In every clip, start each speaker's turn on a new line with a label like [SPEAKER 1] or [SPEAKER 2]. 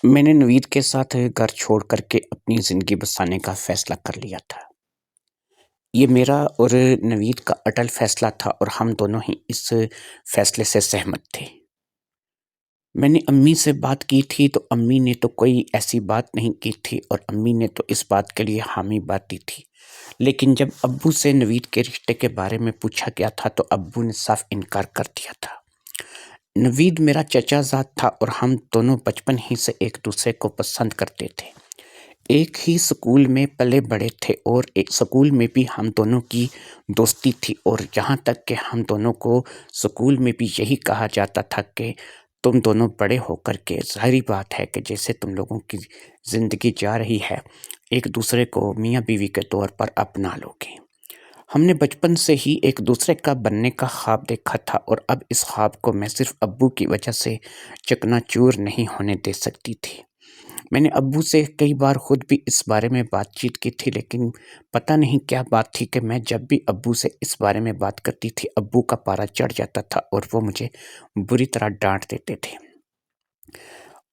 [SPEAKER 1] میں نے نوید کے ساتھ گھر چھوڑ کر کے اپنی زندگی بسانے کا فیصلہ کر لیا تھا۔ یہ میرا اور نوید کا اٹل فیصلہ تھا اور ہم دونوں ہی اس فیصلے سے سہمت تھے۔ میں نے امی سے بات کی تھی تو امی نے تو کوئی ایسی بات نہیں کی تھی اور امی نے تو اس بات کے لیے حامی بات دی تھی، لیکن جب ابو سے نوید کے رشتے کے بارے میں پوچھا گیا تھا تو ابو نے صاف انکار کر دیا تھا۔ نوید میرا چچا زاد تھا اور ہم دونوں بچپن ہی سے ایک دوسرے کو پسند کرتے تھے، ایک ہی سکول میں پلے بڑے تھے اور ایک سکول میں بھی ہم دونوں کی دوستی تھی، اور یہاں تک کہ ہم دونوں کو سکول میں بھی یہی کہا جاتا تھا کہ تم دونوں بڑے ہو کر کے ظاہری بات ہے کہ جیسے تم لوگوں کی زندگی جا رہی ہے ایک دوسرے کو میاں بیوی کے طور پر اپنا لو گے۔ ہم نے بچپن سے ہی ایک دوسرے کا بننے کا خواب دیکھا تھا اور اب اس خواب کو میں صرف ابو کی وجہ سے چکنا چور نہیں ہونے دے سکتی تھی۔ میں نے ابو سے کئی بار خود بھی اس بارے میں بات چیت کی تھی، لیکن پتہ نہیں کیا بات تھی کہ میں جب بھی ابو سے اس بارے میں بات کرتی تھی ابو کا پارا چڑھ جاتا تھا اور وہ مجھے بری طرح ڈانٹ دیتے تھے۔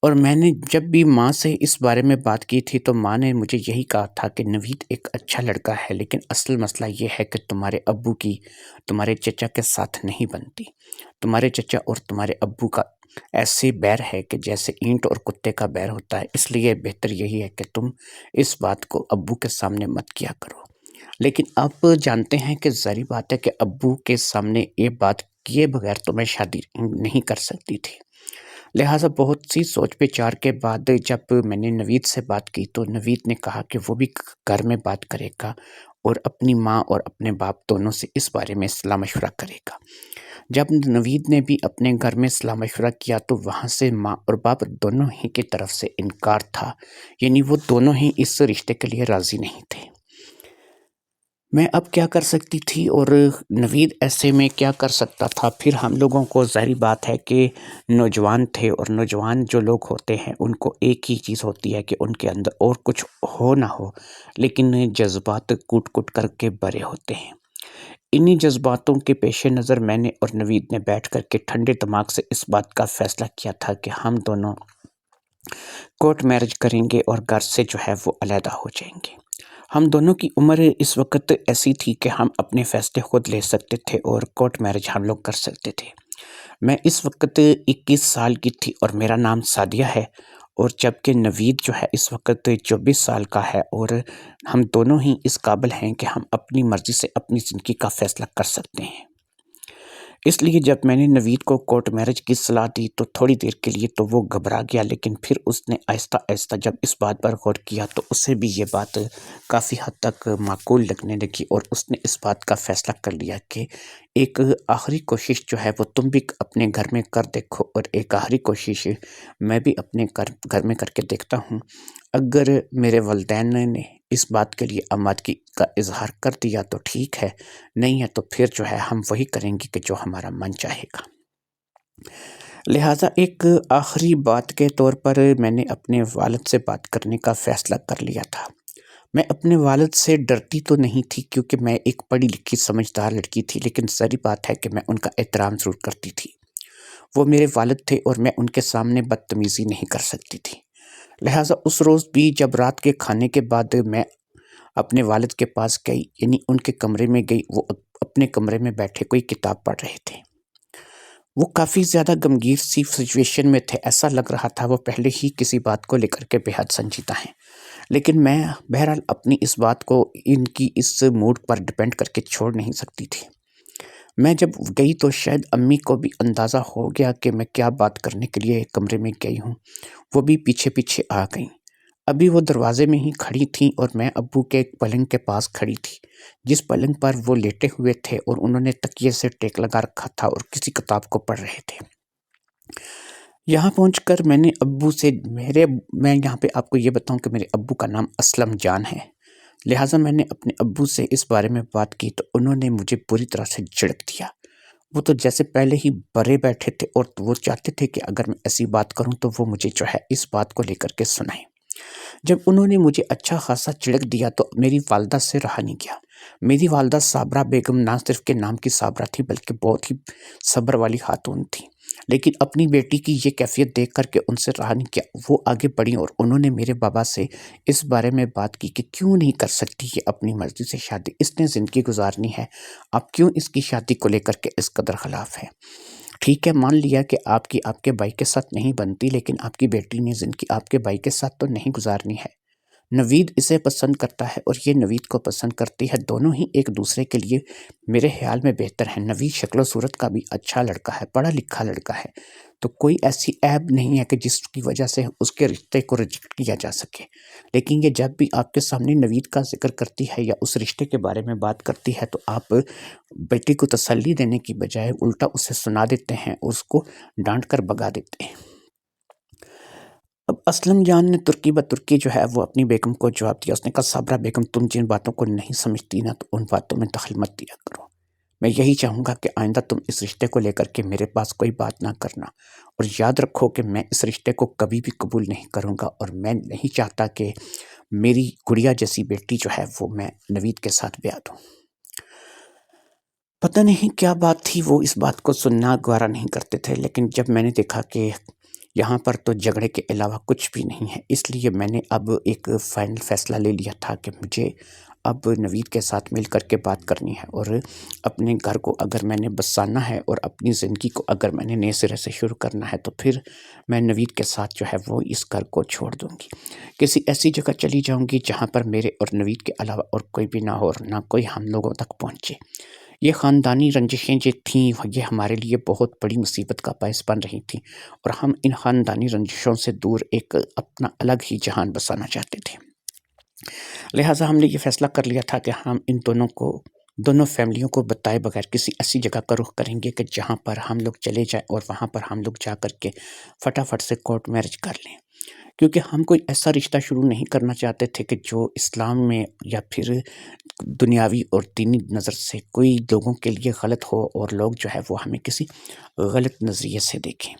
[SPEAKER 1] اور میں نے جب بھی ماں سے اس بارے میں بات کی تھی تو ماں نے مجھے یہی کہا تھا کہ نوید ایک اچھا لڑکا ہے، لیکن اصل مسئلہ یہ ہے کہ تمہارے ابو کی تمہارے چچا کے ساتھ نہیں بنتی۔ تمہارے چچا اور تمہارے ابو کا ایسے بیر ہے کہ جیسے اینٹ اور کتے کا بیر ہوتا ہے، اس لیے بہتر یہی ہے کہ تم اس بات کو ابو کے سامنے مت کیا کرو۔ لیکن آپ جانتے ہیں کہ ظاہری بات ہے کہ ابو کے سامنے یہ بات کیے بغیر تو میں شادی نہیں کر سکتی تھی۔ لہٰذا بہت سی سوچ بچار کے بعد جب میں نے نوید سے بات کی تو نوید نے کہا کہ وہ بھی گھر میں بات کرے گا اور اپنی ماں اور اپنے باپ دونوں سے اس بارے میں صلاح مشورہ کرے گا۔ جب نوید نے بھی اپنے گھر میں صلاح مشورہ کیا تو وہاں سے ماں اور باپ دونوں ہی کی طرف سے انکار تھا، یعنی وہ دونوں ہی اس رشتے کے لیے راضی نہیں تھے۔ میں اب کیا کر سکتی تھی اور نوید ایسے میں کیا کر سکتا تھا؟ پھر ہم لوگوں کو ظاہری بات ہے کہ نوجوان تھے اور نوجوان جو لوگ ہوتے ہیں ان کو ایک ہی چیز ہوتی ہے کہ ان کے اندر اور کچھ ہو نہ ہو لیکن جذبات کوٹ کوٹ کر کے بھرے ہوتے ہیں۔ انہی جذباتوں کے پیش نظر میں نے اور نوید نے بیٹھ کر کے ٹھنڈے دماغ سے اس بات کا فیصلہ کیا تھا کہ ہم دونوں کورٹ میرج کریں گے اور گھر سے جو ہے وہ علیحدہ ہو جائیں گے۔ ہم دونوں کی عمر اس وقت ایسی تھی کہ ہم اپنے فیصلے خود لے سکتے تھے اور کورٹ میرج ہم لوگ کر سکتے تھے۔ میں اس وقت 21 سال کی تھی اور میرا نام سعدیہ ہے، اور جبکہ نوید جو ہے اس وقت 24 سال کا ہے، اور ہم دونوں ہی اس قابل ہیں کہ ہم اپنی مرضی سے اپنی زندگی کا فیصلہ کر سکتے ہیں۔ اس لیے جب میں نے نوید کو کورٹ میرج کی صلاح دی تو تھوڑی دیر کے لیے تو وہ گھبرا گیا، لیکن پھر اس نے آہستہ آہستہ جب اس بات پر غور کیا تو اسے بھی یہ بات کافی حد تک معقول لگنے لگی، اور اس نے اس بات کا فیصلہ کر لیا کہ ایک آخری کوشش جو ہے وہ تم بھی اپنے گھر میں کر دیکھو اور ایک آخری کوشش میں بھی اپنے گھر میں کر کے دیکھتا ہوں۔ اگر میرے والدین نے اس بات کے لیے آمادگی کا اظہار کر دیا تو ٹھیک ہے، نہیں ہے تو پھر جو ہے ہم وہی کریں گے کہ جو ہمارا من چاہے گا۔ لہٰذا ایک آخری بات کے طور پر میں نے اپنے والد سے بات کرنے کا فیصلہ کر لیا تھا۔ میں اپنے والد سے ڈرتی تو نہیں تھی کیونکہ میں ایک پڑھی لکھی سمجھدار لڑکی تھی، لیکن ظاہری بات ہے کہ میں ان کا احترام ضرور کرتی تھی۔ وہ میرے والد تھے اور میں ان کے سامنے بدتمیزی نہیں کر سکتی تھی۔ لہٰذا اس روز بھی جب رات کے کھانے کے بعد میں اپنے والد کے پاس گئی، یعنی ان کے کمرے میں گئی، وہ اپنے کمرے میں بیٹھے کوئی کتاب پڑھ رہے تھے۔ وہ کافی زیادہ غمگین سی سچویشن میں تھے، ایسا لگ رہا تھا وہ پہلے ہی کسی بات کو لے کر کے بے حد سنجیدہ ہیں، لیکن میں بہرحال اپنی اس بات کو ان کی اس موڈ پر ڈپینڈ کر کے چھوڑ نہیں سکتی تھی۔ میں جب گئی تو شاید امی کو بھی اندازہ ہو گیا کہ میں کیا بات کرنے کے لیے کمرے میں گئی ہوں، وہ بھی پیچھے پیچھے آ گئیں۔ ابھی وہ دروازے میں ہی کھڑی تھیں اور میں ابو کے پلنگ کے پاس کھڑی تھی، جس پلنگ پر وہ لیٹے ہوئے تھے اور انہوں نے تکیے سے ٹیک لگا رکھا تھا اور کسی کتاب کو پڑھ رہے تھے۔ یہاں پہنچ کر میں نے ابو سے میں یہاں پہ آپ کو یہ بتاؤں کہ میرے ابو کا نام اسلم جان ہے، لہٰذا میں نے اپنے ابو سے اس بارے میں بات کی تو انہوں نے مجھے بری طرح سے جھڑک دیا۔ وہ تو جیسے پہلے ہی برے بیٹھے تھے اور وہ چاہتے تھے کہ اگر میں ایسی بات کروں تو وہ مجھے جو ہے اس بات کو لے کر کے سنائیں۔ جب انہوں نے مجھے اچھا خاصا چڑک دیا تو میری والدہ سے رہا نہیں گیا۔ میری والدہ صابرہ بیگم نہ صرف کے نام کی صابرہ تھی بلکہ بہت ہی صبر والی خاتون تھی، لیکن اپنی بیٹی کی یہ کیفیت دیکھ کر کے ان سے رہا نہیں کیا، وہ آگے بڑھیں اور انہوں نے میرے بابا سے اس بارے میں بات کی کہ کیوں نہیں کر سکتی یہ اپنی مرضی سے شادی، اس نے زندگی گزارنی ہے، آپ کیوں اس کی شادی کو لے کر کے اس قدر خلاف ہے؟ ٹھیک ہے، مان لیا کہ آپ کے بھائی کے ساتھ نہیں بنتی، لیکن آپ کی بیٹی نے زندگی آپ کے بھائی کے ساتھ تو نہیں گزارنی ہے۔ نوید اسے پسند کرتا ہے اور یہ نوید کو پسند کرتی ہے، دونوں ہی ایک دوسرے کے لیے میرے خیال میں بہتر ہیں۔ نوید شکل و صورت کا بھی اچھا لڑکا ہے، پڑھا لکھا لڑکا ہے، تو کوئی ایسی عیب نہیں ہے کہ جس کی وجہ سے اس کے رشتے کو ریجیکٹ کیا جا سکے۔ لیکن یہ جب بھی آپ کے سامنے نوید کا ذکر کرتی ہے یا اس رشتے کے بارے میں بات کرتی ہے تو آپ بیٹی کو تسلی دینے کی بجائے الٹا اسے سنا دیتے ہیں اور اس کو ڈانٹ کر بگا دیتے ہیں۔ اب اسلم جان نے ترکی بترکی جو ہے وہ اپنی بیگم کو جواب دیا، اس نے کہا صابرہ بیگم، تم جن باتوں کو نہیں سمجھتی نا تو ان باتوں میں دخل مت دیا کرو۔ میں یہی چاہوں گا کہ آئندہ تم اس رشتے کو لے کر کے میرے پاس کوئی بات نہ کرنا، اور یاد رکھو کہ میں اس رشتے کو کبھی بھی قبول نہیں کروں گا، اور میں نہیں چاہتا کہ میری گڑیا جیسی بیٹی جو ہے وہ میں نوید کے ساتھ بیاہ دوں۔ پتہ نہیں کیا بات تھی، وہ اس بات کو سننا گوارا نہیں کرتے تھے، لیکن جب میں نے دیکھا کہ یہاں پر تو جھگڑے کے علاوہ کچھ بھی نہیں ہے، اس لیے میں نے اب ایک فائنل فیصلہ لے لیا تھا کہ مجھے اب نوید کے ساتھ مل کر کے بات کرنی ہے، اور اپنے گھر کو اگر میں نے بسانا ہے اور اپنی زندگی کو اگر میں نے نئے سرے سے شروع کرنا ہے تو پھر میں نوید کے ساتھ جو ہے وہ اس گھر کو چھوڑ دوں گی، کسی ایسی جگہ چلی جاؤں گی جہاں پر میرے اور نوید کے علاوہ اور کوئی بھی نہ ہو اور نہ کوئی ہم لوگوں تک پہنچے۔ یہ خاندانی رنجشیں جو تھیں یہ ہمارے لیے بہت بڑی مصیبت کا باعث بن رہی تھیں، اور ہم ان خاندانی رنجشوں سے دور ایک اپنا الگ ہی جہان بسانا چاہتے تھے۔ لہٰذا ہم نے یہ فیصلہ کر لیا تھا کہ ہم ان دونوں فیملیوں کو بتائے بغیر کسی ایسی جگہ کا رخ کریں گے کہ جہاں پر ہم لوگ چلے جائیں اور وہاں پر ہم لوگ جا کر کے فٹافٹ سے کورٹ میرج کر لیں، کیونکہ ہم کوئی ایسا رشتہ شروع نہیں کرنا چاہتے تھے کہ جو اسلام میں یا پھر دنیاوی اور دینی نظر سے کوئی لوگوں کے لیے غلط ہو اور لوگ جو ہے وہ ہمیں کسی غلط نظریے سے دیکھیں۔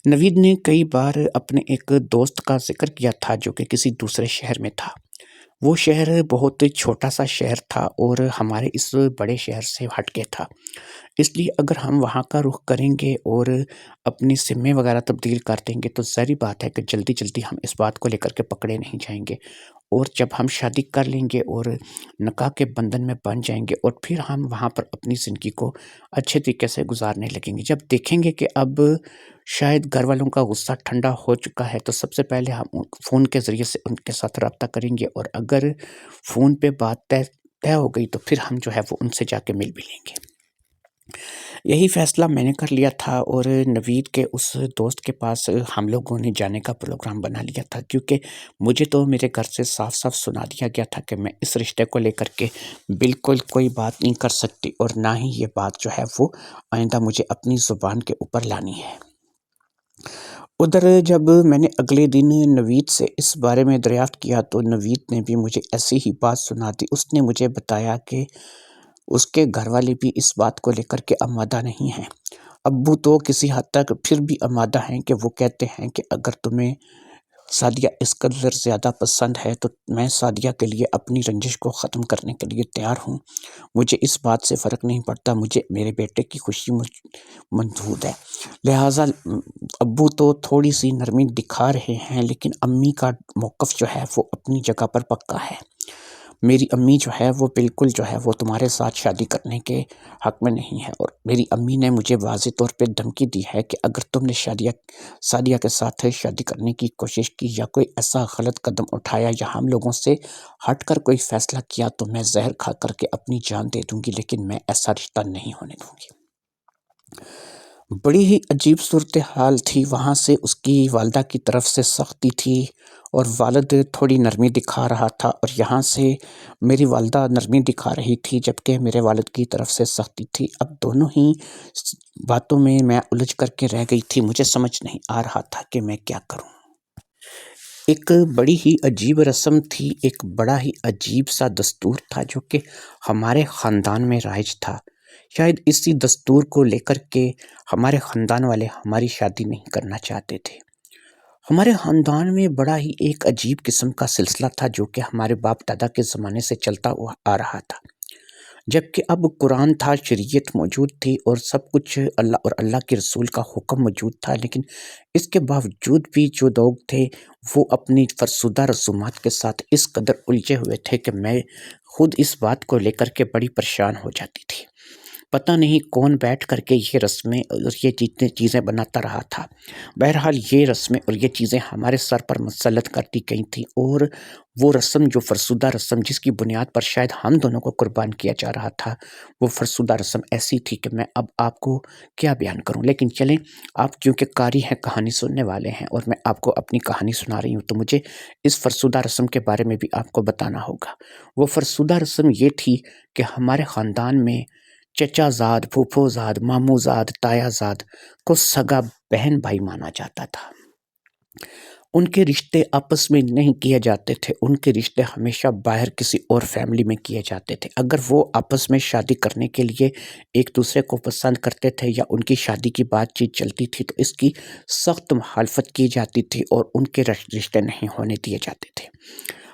[SPEAKER 1] نوید نے کئی بار اپنے ایک دوست کا ذکر کیا تھا جو کہ کسی دوسرے شہر میں تھا، وہ شہر بہت چھوٹا سا شہر تھا اور ہمارے اس بڑے شہر سے ہٹ کے تھا، اس لیے اگر ہم وہاں کا رخ کریں گے اور اپنی سمیں وغیرہ تبدیل کر دیں گے تو ظاہری بات ہے کہ جلدی جلدی ہم اس بات کو لے کر کے پکڑے نہیں جائیں گے، اور جب ہم شادی کر لیں گے اور نکاح کے بندھن میں بن جائیں گے اور پھر ہم وہاں پر اپنی زندگی کو اچھے طریقے سے گزارنے لگیں گے، جب دیکھیں گے کہ اب شاید گھر والوں کا غصہ ٹھنڈا ہو چکا ہے تو سب سے پہلے ہم فون کے ذریعے سے ان کے ساتھ رابطہ کریں گے، اور اگر فون پہ بات طے ہو گئی تو پھر ہم جو ہے وہ ان سے جا کے مل بھی لیں گے۔ یہی فیصلہ میں نے کر لیا تھا، اور نوید کے اس دوست کے پاس ہم لوگوں نے جانے کا پروگرام بنا لیا تھا، کیونکہ مجھے تو میرے گھر سے صاف صاف سنا دیا گیا تھا کہ میں اس رشتے کو لے کر کے بالکل کوئی بات نہیں کر سکتی، اور نہ ہی یہ بات جو ہے وہ آئندہ مجھے اپنی زبان کے اوپر لانی ہے۔ ادھر جب میں نے اگلے دن نوید سے اس بارے میں دریافت کیا تو نوید نے بھی مجھے ایسی ہی بات سنا دی، اس نے مجھے بتایا کہ اس کے گھر والے بھی اس بات کو لے کر کے آمادہ نہیں ہیں، ابو تو کسی حد تک پھر بھی آمادہ ہیں کہ وہ کہتے ہیں کہ اگر تمہیں سعدیہ اس قدر زیادہ پسند ہے تو میں سعدیہ کے لیے اپنی رنجش کو ختم کرنے کے لیے تیار ہوں، مجھے اس بات سے فرق نہیں پڑتا، مجھے میرے بیٹے کی خوشی منظور ہے۔ لہٰذا ابو تو تھوڑی سی نرمی دکھا رہے ہیں، لیکن امی کا موقف جو ہے وہ اپنی جگہ پر پکا ہے۔ میری امی جو ہے وہ بالکل جو ہے وہ تمہارے ساتھ شادی کرنے کے حق میں نہیں ہے، اور میری امی نے مجھے واضح طور پہ دھمکی دی ہے کہ اگر تم نے سعدیہ کے ساتھ شادی کرنے کی کوشش کی یا کوئی ایسا غلط قدم اٹھایا یا ہم لوگوں سے ہٹ کر کوئی فیصلہ کیا تو میں زہر کھا کر کے اپنی جان دے دوں گی، لیکن میں ایسا رشتہ نہیں ہونے دوں گی۔ بڑی ہی عجیب صورتحال تھی، وہاں سے اس کی والدہ کی طرف سے سختی تھی اور والد تھوڑی نرمی دکھا رہا تھا، اور یہاں سے میری والدہ نرمی دکھا رہی تھی جبکہ میرے والد کی طرف سے سختی تھی۔ اب دونوں ہی باتوں میں الجھ کر کے رہ گئی تھی، مجھے سمجھ نہیں آ رہا تھا کہ میں کیا کروں۔ ایک بڑی ہی عجیب رسم تھی، ایک بڑا ہی عجیب سا دستور تھا جو کہ ہمارے خاندان میں رائج تھا، شاید اسی دستور کو لے کر کے ہمارے خاندان والے ہماری شادی نہیں کرنا چاہتے تھے۔ ہمارے خاندان میں بڑا ہی ایک عجیب قسم کا سلسلہ تھا جو کہ ہمارے باپ دادا کے زمانے سے چلتا ہوا آ رہا تھا۔ جبکہ اب قرآن تھا، شریعت موجود تھی اور سب کچھ اللہ اور اللہ کے رسول کا حکم موجود تھا، لیکن اس کے باوجود بھی جو لوگ تھے وہ اپنی فرسودہ رسومات کے ساتھ اس قدر الجھے ہوئے تھے کہ میں خود اس بات کو لے کر کے بڑی پریشان ہو جاتی تھی۔ پتہ نہیں کون بیٹھ کر کے یہ رسمیں اور یہ جتنے چیزیں بناتا رہا تھا۔ بہرحال یہ رسمیں اور یہ چیزیں ہمارے سر پر مسلط کر دی گئی تھیں، اور وہ رسم جو فرسودہ رسم جس کی بنیاد پر شاید ہم دونوں کو قربان کیا جا رہا تھا، وہ فرسودہ رسم ایسی تھی کہ میں اب آپ کو کیا بیان کروں۔ لیکن چلیں، آپ کیونکہ قاری ہیں، کہانی سننے والے ہیں، اور میں آپ کو اپنی کہانی سنا رہی ہوں، تو مجھے اس فرسودہ رسم کے بارے میں بھی آپ کو بتانا ہوگا۔ وہ فرسودہ رسم یہ تھی کہ ہمارے خاندان میں چچا زاد، پھوپھو زاد، ماموں زاد، تایا زاد کو سگا بہن بھائی مانا جاتا تھا۔ ان کے رشتے آپس میں نہیں کیے جاتے تھے، ان کے رشتے ہمیشہ باہر کسی اور فیملی میں کیے جاتے تھے۔ اگر وہ آپس میں شادی کرنے کے لیے ایک دوسرے کو پسند کرتے تھے یا ان کی شادی کی بات چیت چلتی تھی تو اس کی سخت مخالفت کی جاتی تھی اور ان کے رشتے نہیں ہونے دیے جاتے تھے۔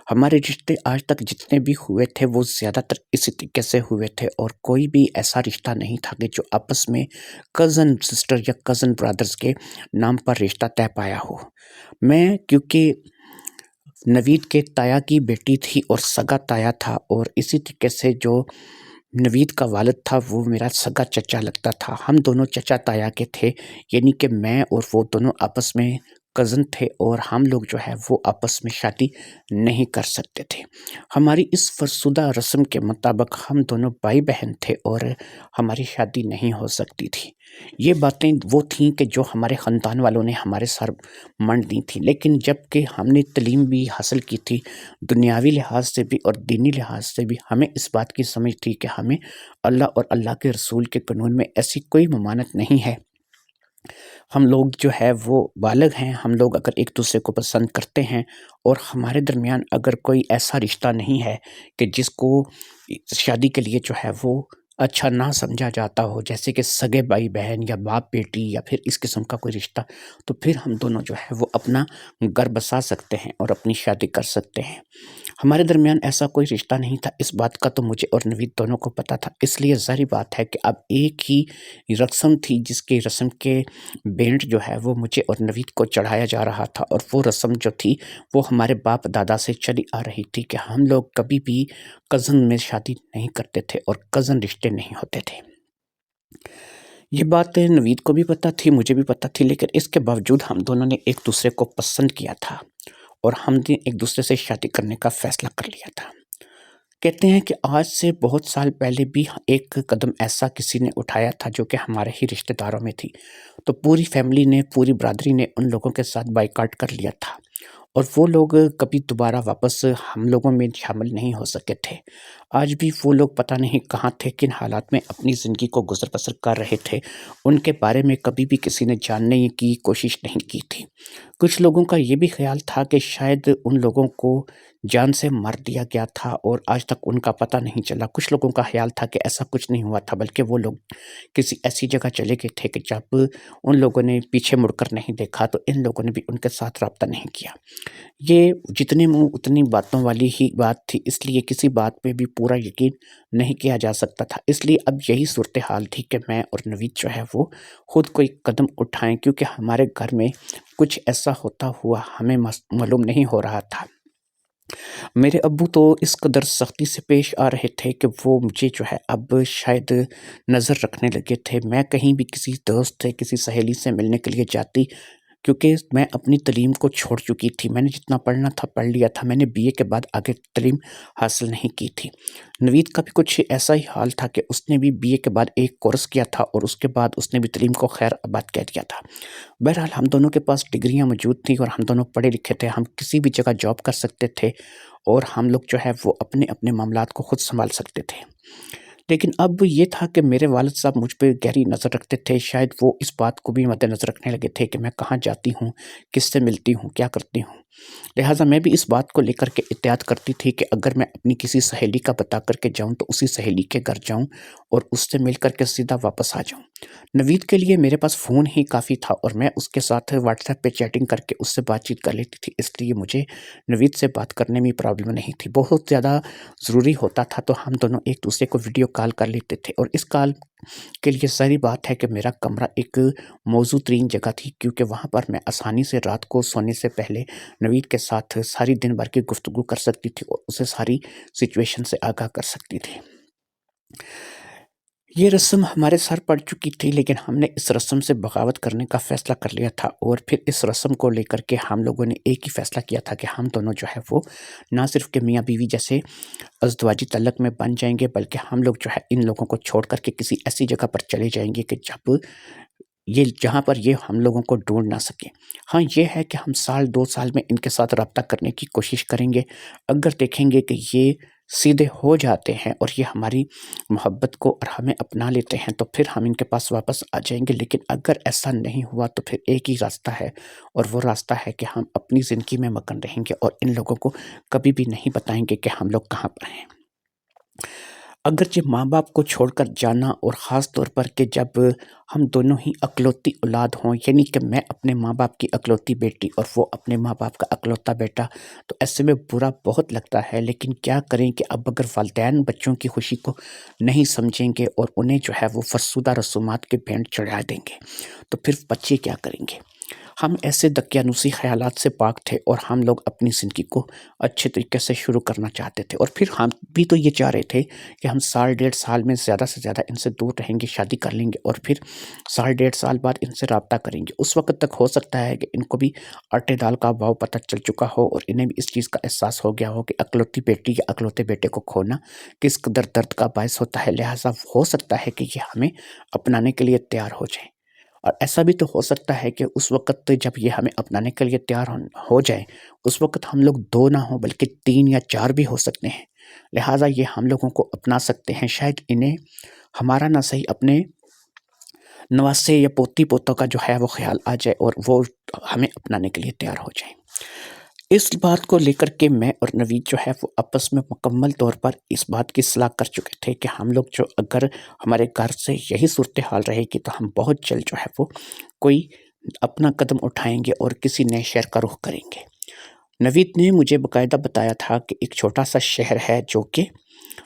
[SPEAKER 1] ہمارے رشتے آج تک جتنے بھی ہوئے تھے وہ زیادہ تر اسی طریقے سے ہوئے تھے، اور کوئی بھی ایسا رشتہ نہیں تھا کہ جو آپس میں کزن سسٹر یا کزن برادرز کے نام پر رشتہ طے پایا ہو۔ میں کیونکہ نوید کے تایا کی بیٹی تھی اور سگا تایا تھا، اور اسی طریقے سے جو نوید کا والد تھا وہ میرا سگا چچا لگتا تھا، ہم دونوں چچا تایا کے تھے، یعنی کہ میں اور وہ دونوں آپس میں کزن تھے، اور ہم لوگ جو ہے وہ آپس میں شادی نہیں کر سکتے تھے۔ ہماری اس فرسودہ رسم کے مطابق ہم دونوں بھائی بہن تھے اور ہماری شادی نہیں ہو سکتی تھی۔ یہ باتیں وہ تھیں کہ جو ہمارے خاندان والوں نے ہمارے سر منڈ دی تھیں، لیکن جب کہ ہم نے تعلیم بھی حاصل کی تھی، دنیاوی لحاظ سے بھی اور دینی لحاظ سے بھی ہمیں اس بات کی سمجھ تھی کہ ہمیں اللہ اور اللہ کے رسول کے قانون میں ایسی کوئی ممانعت نہیں ہے۔ ہم لوگ جو ہے وہ بالغ ہیں، ہم لوگ اگر ایک دوسرے کو پسند کرتے ہیں اور ہمارے درمیان اگر کوئی ایسا رشتہ نہیں ہے کہ جس کو شادی کے لیے جو ہے وہ اچھا نہ سمجھا جاتا ہو، جیسے کہ سگے بھائی بہن یا باپ بیٹی یا پھر اس قسم کا کوئی رشتہ، تو پھر ہم دونوں جو ہے وہ اپنا گھر بسا سکتے ہیں اور اپنی شادی کر سکتے ہیں۔ ہمارے درمیان ایسا کوئی رشتہ نہیں تھا، اس بات کا تو مجھے اور نوید دونوں کو پتہ تھا، اس لیے ظاہری بات ہے کہ اب ایک ہی رسم تھی جس کے رسم کے بینٹ جو ہے وہ مجھے اور نوید کو چڑھایا جا رہا تھا، اور وہ رسم جو تھی وہ ہمارے باپ دادا سے چلی آ رہی تھی کہ ہم لوگ کبھی بھی کزن میں شادی نہیں کرتے تھے اور کزن رشتے نہیں ہوتے تھے۔ یہ بات نوید کو بھی پتہ تھی، مجھے بھی پتہ تھی، لیکن اس کے باوجود ہم دونوں نے ایک دوسرے کو پسند کیا تھا اور ہم نے ایک دوسرے سے شادی کرنے کا فیصلہ کر لیا تھا۔ کہتے ہیں کہ آج سے بہت سال پہلے بھی ایک قدم ایسا کسی نے اٹھایا تھا جو کہ ہمارے ہی رشتہ داروں میں تھی، تو پوری فیملی نے، پوری برادری نے ان لوگوں کے ساتھ بائیکاٹ کر لیا تھا، اور وہ لوگ کبھی دوبارہ واپس ہم لوگوں میں شامل نہیں ہو سکے تھے۔ آج بھی وہ لوگ پتہ نہیں کہاں تھے، کن حالات میں اپنی زندگی کو گزر بسر کر رہے تھے، ان کے بارے میں کبھی بھی کسی نے جاننے کی کوشش نہیں کی تھی۔ کچھ لوگوں کا یہ بھی خیال تھا کہ شاید ان لوگوں کو جان سے مار دیا گیا تھا اور آج تک ان کا پتہ نہیں چلا۔ کچھ لوگوں کا خیال تھا کہ ایسا کچھ نہیں ہوا تھا، بلکہ وہ لوگ کسی ایسی جگہ چلے گئے تھے کہ جب ان لوگوں نے پیچھے مڑ کر نہیں دیکھا تو ان لوگوں نے بھی ان کے ساتھ رابطہ نہیں کیا۔ یہ جتنے منہ اتنی باتوں والی ہی بات تھی، اس لیے کسی بات پہ بھی پورا یقین نہیں کیا جا سکتا تھا۔ اس لیے اب یہی صورتحال تھی کہ میں اور نوید جو ہے وہ خود کوئی قدم اٹھائیں، کیونکہ ہمارے گھر میں کچھ ایسا ہوتا ہوا ہمیں معلوم نہیں ہو رہا تھا۔ میرے ابو تو اس قدر سختی سے پیش آ رہے تھے کہ وہ مجھے جو ہے اب شاید نظر رکھنے لگے تھے۔ میں کہیں بھی کسی دوست سے، کسی سہیلی سے ملنے کے لیے جاتی، کیونکہ میں اپنی تعلیم کو چھوڑ چکی تھی، میں نے جتنا پڑھنا تھا پڑھ لیا تھا، میں نے بی اے کے بعد آگے تعلیم حاصل نہیں کی تھی۔ نوید کا بھی کچھ ایسا ہی حال تھا کہ اس نے بھی بی اے کے بعد ایک کورس کیا تھا اور اس کے بعد اس نے بھی تعلیم کو خیر آباد کہہ دیا تھا۔ بہرحال ہم دونوں کے پاس ڈگریاں موجود تھیں اور ہم دونوں پڑھے لکھے تھے، ہم کسی بھی جگہ جاب کر سکتے تھے اور ہم لوگ جو ہے وہ اپنے اپنے معاملات کو خود سنبھال سکتے تھے۔ لیکن اب یہ تھا کہ میرے والد صاحب مجھ پہ گہری نظر رکھتے تھے، شاید وہ اس بات کو بھی مد نظر رکھنے لگے تھے کہ میں کہاں جاتی ہوں، کس سے ملتی ہوں، کیا کرتی ہوں۔ لہٰذا میں بھی اس بات کو لے کر کے احتیاط کرتی تھی کہ اگر میں اپنی کسی سہیلی کا بتا کر کے جاؤں تو اسی سہیلی کے گھر جاؤں اور اس سے مل کر کے سیدھا واپس آ جاؤں۔ نوید کے لیے میرے پاس فون ہی کافی تھا اور میں اس کے ساتھ واٹس ایپ پہ چیٹنگ کر کے اس سے بات چیت کر لیتی تھی، اس لیے مجھے نوید سے بات کرنے میں پرابلم نہیں تھی۔ بہت زیادہ ضروری ہوتا تھا تو ہم دونوں ایک دوسرے کو ویڈیو کال کر لیتے تھے، اور اس کال کے لیے ساری بات ہے کہ میرا کمرہ ایک موزوں ترین جگہ تھی، کیونکہ وہاں پر میں آسانی سے رات کو سونے سے پہلے نوید کے ساتھ ساری دن بھر کی گفتگو کر سکتی تھی اور اسے ساری سچویشن سے آگاہ کر سکتی تھی۔ یہ رسم ہمارے سر پڑ چکی تھی، لیکن ہم نے اس رسم سے بغاوت کرنے کا فیصلہ کر لیا تھا، اور پھر اس رسم کو لے کر کے ہم لوگوں نے ایک ہی فیصلہ کیا تھا کہ ہم دونوں جو ہے وہ نہ صرف کہ میاں بیوی جیسے ازدواجی تعلق میں بن جائیں گے، بلکہ ہم لوگ جو ہے ان لوگوں کو چھوڑ کر کے کسی ایسی جگہ پر چلے جائیں گے کہ جہاں پر یہ ہم لوگوں کو ڈھونڈ نہ سکیں۔ ہاں، یہ ہے کہ ہم سال 2 سال میں ان کے ساتھ رابطہ کرنے کی کوشش کریں گے۔ اگر دیکھیں گے کہ یہ سیدھے ہو جاتے ہیں اور یہ ہماری محبت کو اور ہمیں اپنا لیتے ہیں تو پھر ہم ان کے پاس واپس آ جائیں گے، لیکن اگر ایسا نہیں ہوا تو پھر ایک ہی راستہ ہے، اور وہ راستہ ہے کہ ہم اپنی زندگی میں مگن رہیں گے اور ان لوگوں کو کبھی بھی نہیں بتائیں گے کہ ہم لوگ کہاں پر ہیں۔ اگرچہ ماں باپ کو چھوڑ کر جانا، اور خاص طور پر کہ جب ہم دونوں ہی اکلوتی اولاد ہوں، یعنی کہ میں اپنے ماں باپ کی اکلوتی بیٹی اور وہ اپنے ماں باپ کا اکلوتا بیٹا، تو ایسے میں برا بہت لگتا ہے، لیکن کیا کریں کہ اب اگر والدین بچوں کی خوشی کو نہیں سمجھیں گے اور انہیں جو ہے وہ فرسودہ رسومات کے بھینٹ چڑھا دیں گے تو پھر بچے کیا کریں گے؟ ہم ایسے دقیانوسی خیالات سے پاک تھے اور ہم لوگ اپنی زندگی کو اچھے طریقے سے شروع کرنا چاہتے تھے، اور پھر ہم بھی تو یہ چاہ رہے تھے کہ ہم سال 1.5 سال میں زیادہ سے زیادہ ان سے دور رہیں گے، شادی کر لیں گے، اور پھر سال 1.5 سال بعد ان سے رابطہ کریں گے۔ اس وقت تک ہو سکتا ہے کہ ان کو بھی آٹے دال کا بھاؤ پتہ چل چکا ہو اور انہیں بھی اس چیز کا احساس ہو گیا ہو کہ اکلوتی بیٹی یا اکلوتے بیٹے کو کھونا کس قدر درد کا باعث ہوتا ہے، لہٰذا ہو سکتا ہے کہ یہ ہمیں اپنانے کے لیے تیار ہو جائیں۔ اور ایسا بھی تو ہو سکتا ہے کہ اس وقت جب یہ ہمیں اپنانے کے لیے تیار ہو جائے، اس وقت ہم لوگ 2 نہ ہوں بلکہ 3 یا 4 بھی ہو سکتے ہیں، لہٰذا یہ ہم لوگوں کو اپنا سکتے ہیں۔ شاید انہیں ہمارا نہ صحیح اپنے نواسے یا پوتی پوتوں کا جو ہے وہ خیال آ جائے اور وہ ہمیں اپنانے کے لیے تیار ہو جائیں۔ اس بات کو لے کر کے میں اور نوید جو ہے وہ آپس میں مکمل طور پر اس بات کی صلاح کر چکے تھے کہ ہم لوگ جو اگر ہمارے گھر سے یہی صورتحال رہے گی تو ہم بہت جلد جو ہے وہ کوئی اپنا قدم اٹھائیں گے اور کسی نئے شہر کا رخ کریں گے۔ نوید نے مجھے باقاعدہ بتایا تھا کہ ایک چھوٹا سا شہر ہے جو کہ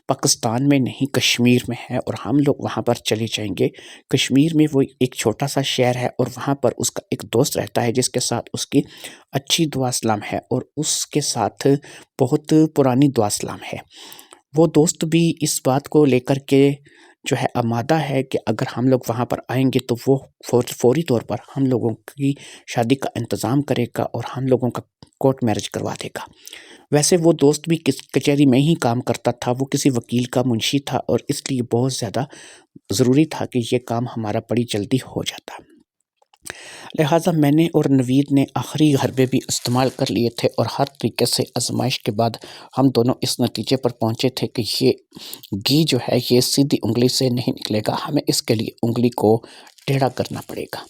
[SPEAKER 1] پاکستان میں نہیں کشمیر میں ہے، اور ہم لوگ وہاں پر چلے جائیں گے۔ کشمیر میں وہ ایک چھوٹا سا شہر ہے اور وہاں پر اس کا ایک دوست رہتا ہے جس کے ساتھ اس کی اچھی دعا سلام ہے اور اس کے ساتھ بہت پرانی دعا سلام ہے۔ وہ دوست بھی اس بات کو لے کر کے جو ہے آمادہ ہے کہ اگر ہم لوگ وہاں پر آئیں گے تو وہ فوری طور پر ہم لوگوں کی شادی کا انتظام کرے گا اور ہم لوگوں کا کورٹ میرج کروا دے گا۔ ویسے وہ دوست بھی کچہری میں ہی کام کرتا تھا، وہ کسی وکیل کا منشی تھا، اور اس لیے بہت زیادہ ضروری تھا کہ یہ کام ہمارا بڑی جلدی ہو جاتا۔ لہٰذا میں نے اور نوید نے آخری حربے بھی استعمال کر لیے تھے اور ہر طریقے سے آزمائش کے بعد ہم دونوں اس نتیجے پر پہنچے تھے کہ یہ گھی جو ہے یہ سیدھی انگلی سے نہیں نکلے گا، ہمیں اس کے لیے انگلی کو ٹیڑھا کرنا پڑے گا۔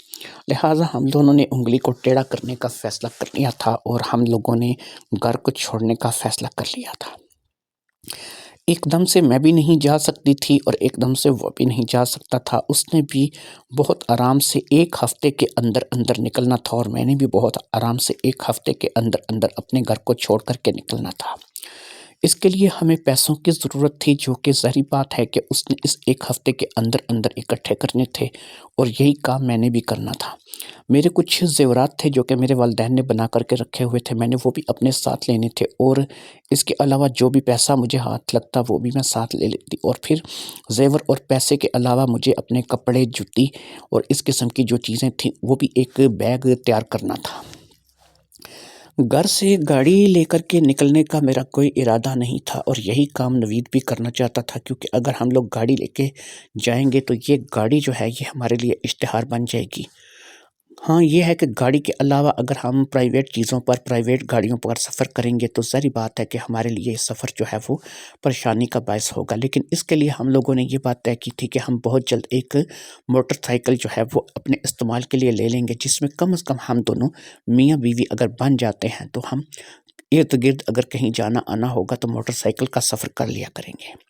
[SPEAKER 1] لہٰذا ہم دونوں نے انگلی کو ٹیڑھا کرنے کا فیصلہ کر لیا تھا اور ہم لوگوں نے گھر کو چھوڑنے کا فیصلہ کر لیا تھا۔ ایک دم سے میں بھی نہیں جا سکتی تھی اور ایک دم سے وہ بھی نہیں جا سکتا تھا۔ اس نے بھی بہت آرام سے 1 ہفتے کے اندر اندر نکلنا تھا اور میں نے بھی بہت آرام سے 1 ہفتے کے اندر اندر اپنے گھر کو چھوڑ کر کے نکلنا تھا۔ اس کے لیے ہمیں پیسوں کی ضرورت تھی، جو کہ ظاہری بات ہے کہ اس نے اس 1 ہفتے کے اندر اندر اکٹھے کرنے تھے اور یہی کام میں نے بھی کرنا تھا۔ میرے کچھ زیورات تھے جو کہ میرے والدین نے بنا کر کے رکھے ہوئے تھے، میں نے وہ بھی اپنے ساتھ لینے تھے، اور اس کے علاوہ جو بھی پیسہ مجھے ہاتھ لگتا وہ بھی میں ساتھ لے لیتی، اور پھر زیور اور پیسے کے علاوہ مجھے اپنے کپڑے، جوتی اور اس قسم کی جو چیزیں تھیں وہ بھی ایک بیگ تیار کرنا تھا۔ گھر سے گاڑی لے کر کے نکلنے کا میرا کوئی ارادہ نہیں تھا اور یہی کام نوید بھی کرنا چاہتا تھا، کیونکہ اگر ہم لوگ گاڑی لے کے جائیں گے تو یہ گاڑی جو ہے یہ ہمارے لیے اشتہار بن جائے گی۔ ہاں، یہ ہے کہ گاڑی کے علاوہ اگر ہم پرائیویٹ چیزوں پر، پرائیویٹ گاڑیوں پر سفر کریں گے تو ظاہری بات ہے کہ ہمارے لیے یہ سفر جو ہے وہ پریشانی کا باعث ہوگا، لیکن اس کے لیے ہم لوگوں نے یہ بات طے کی تھی کہ ہم بہت جلد ایک موٹر سائیکل جو ہے وہ اپنے استعمال کے لیے لے لیں گے، جس میں کم از کم ہم دونوں میاں بیوی اگر بن جاتے ہیں تو ہم ارد گرد اگر کہیں جانا آنا ہوگا تو موٹر سائیکل کا سفر کر لیا کریں گے۔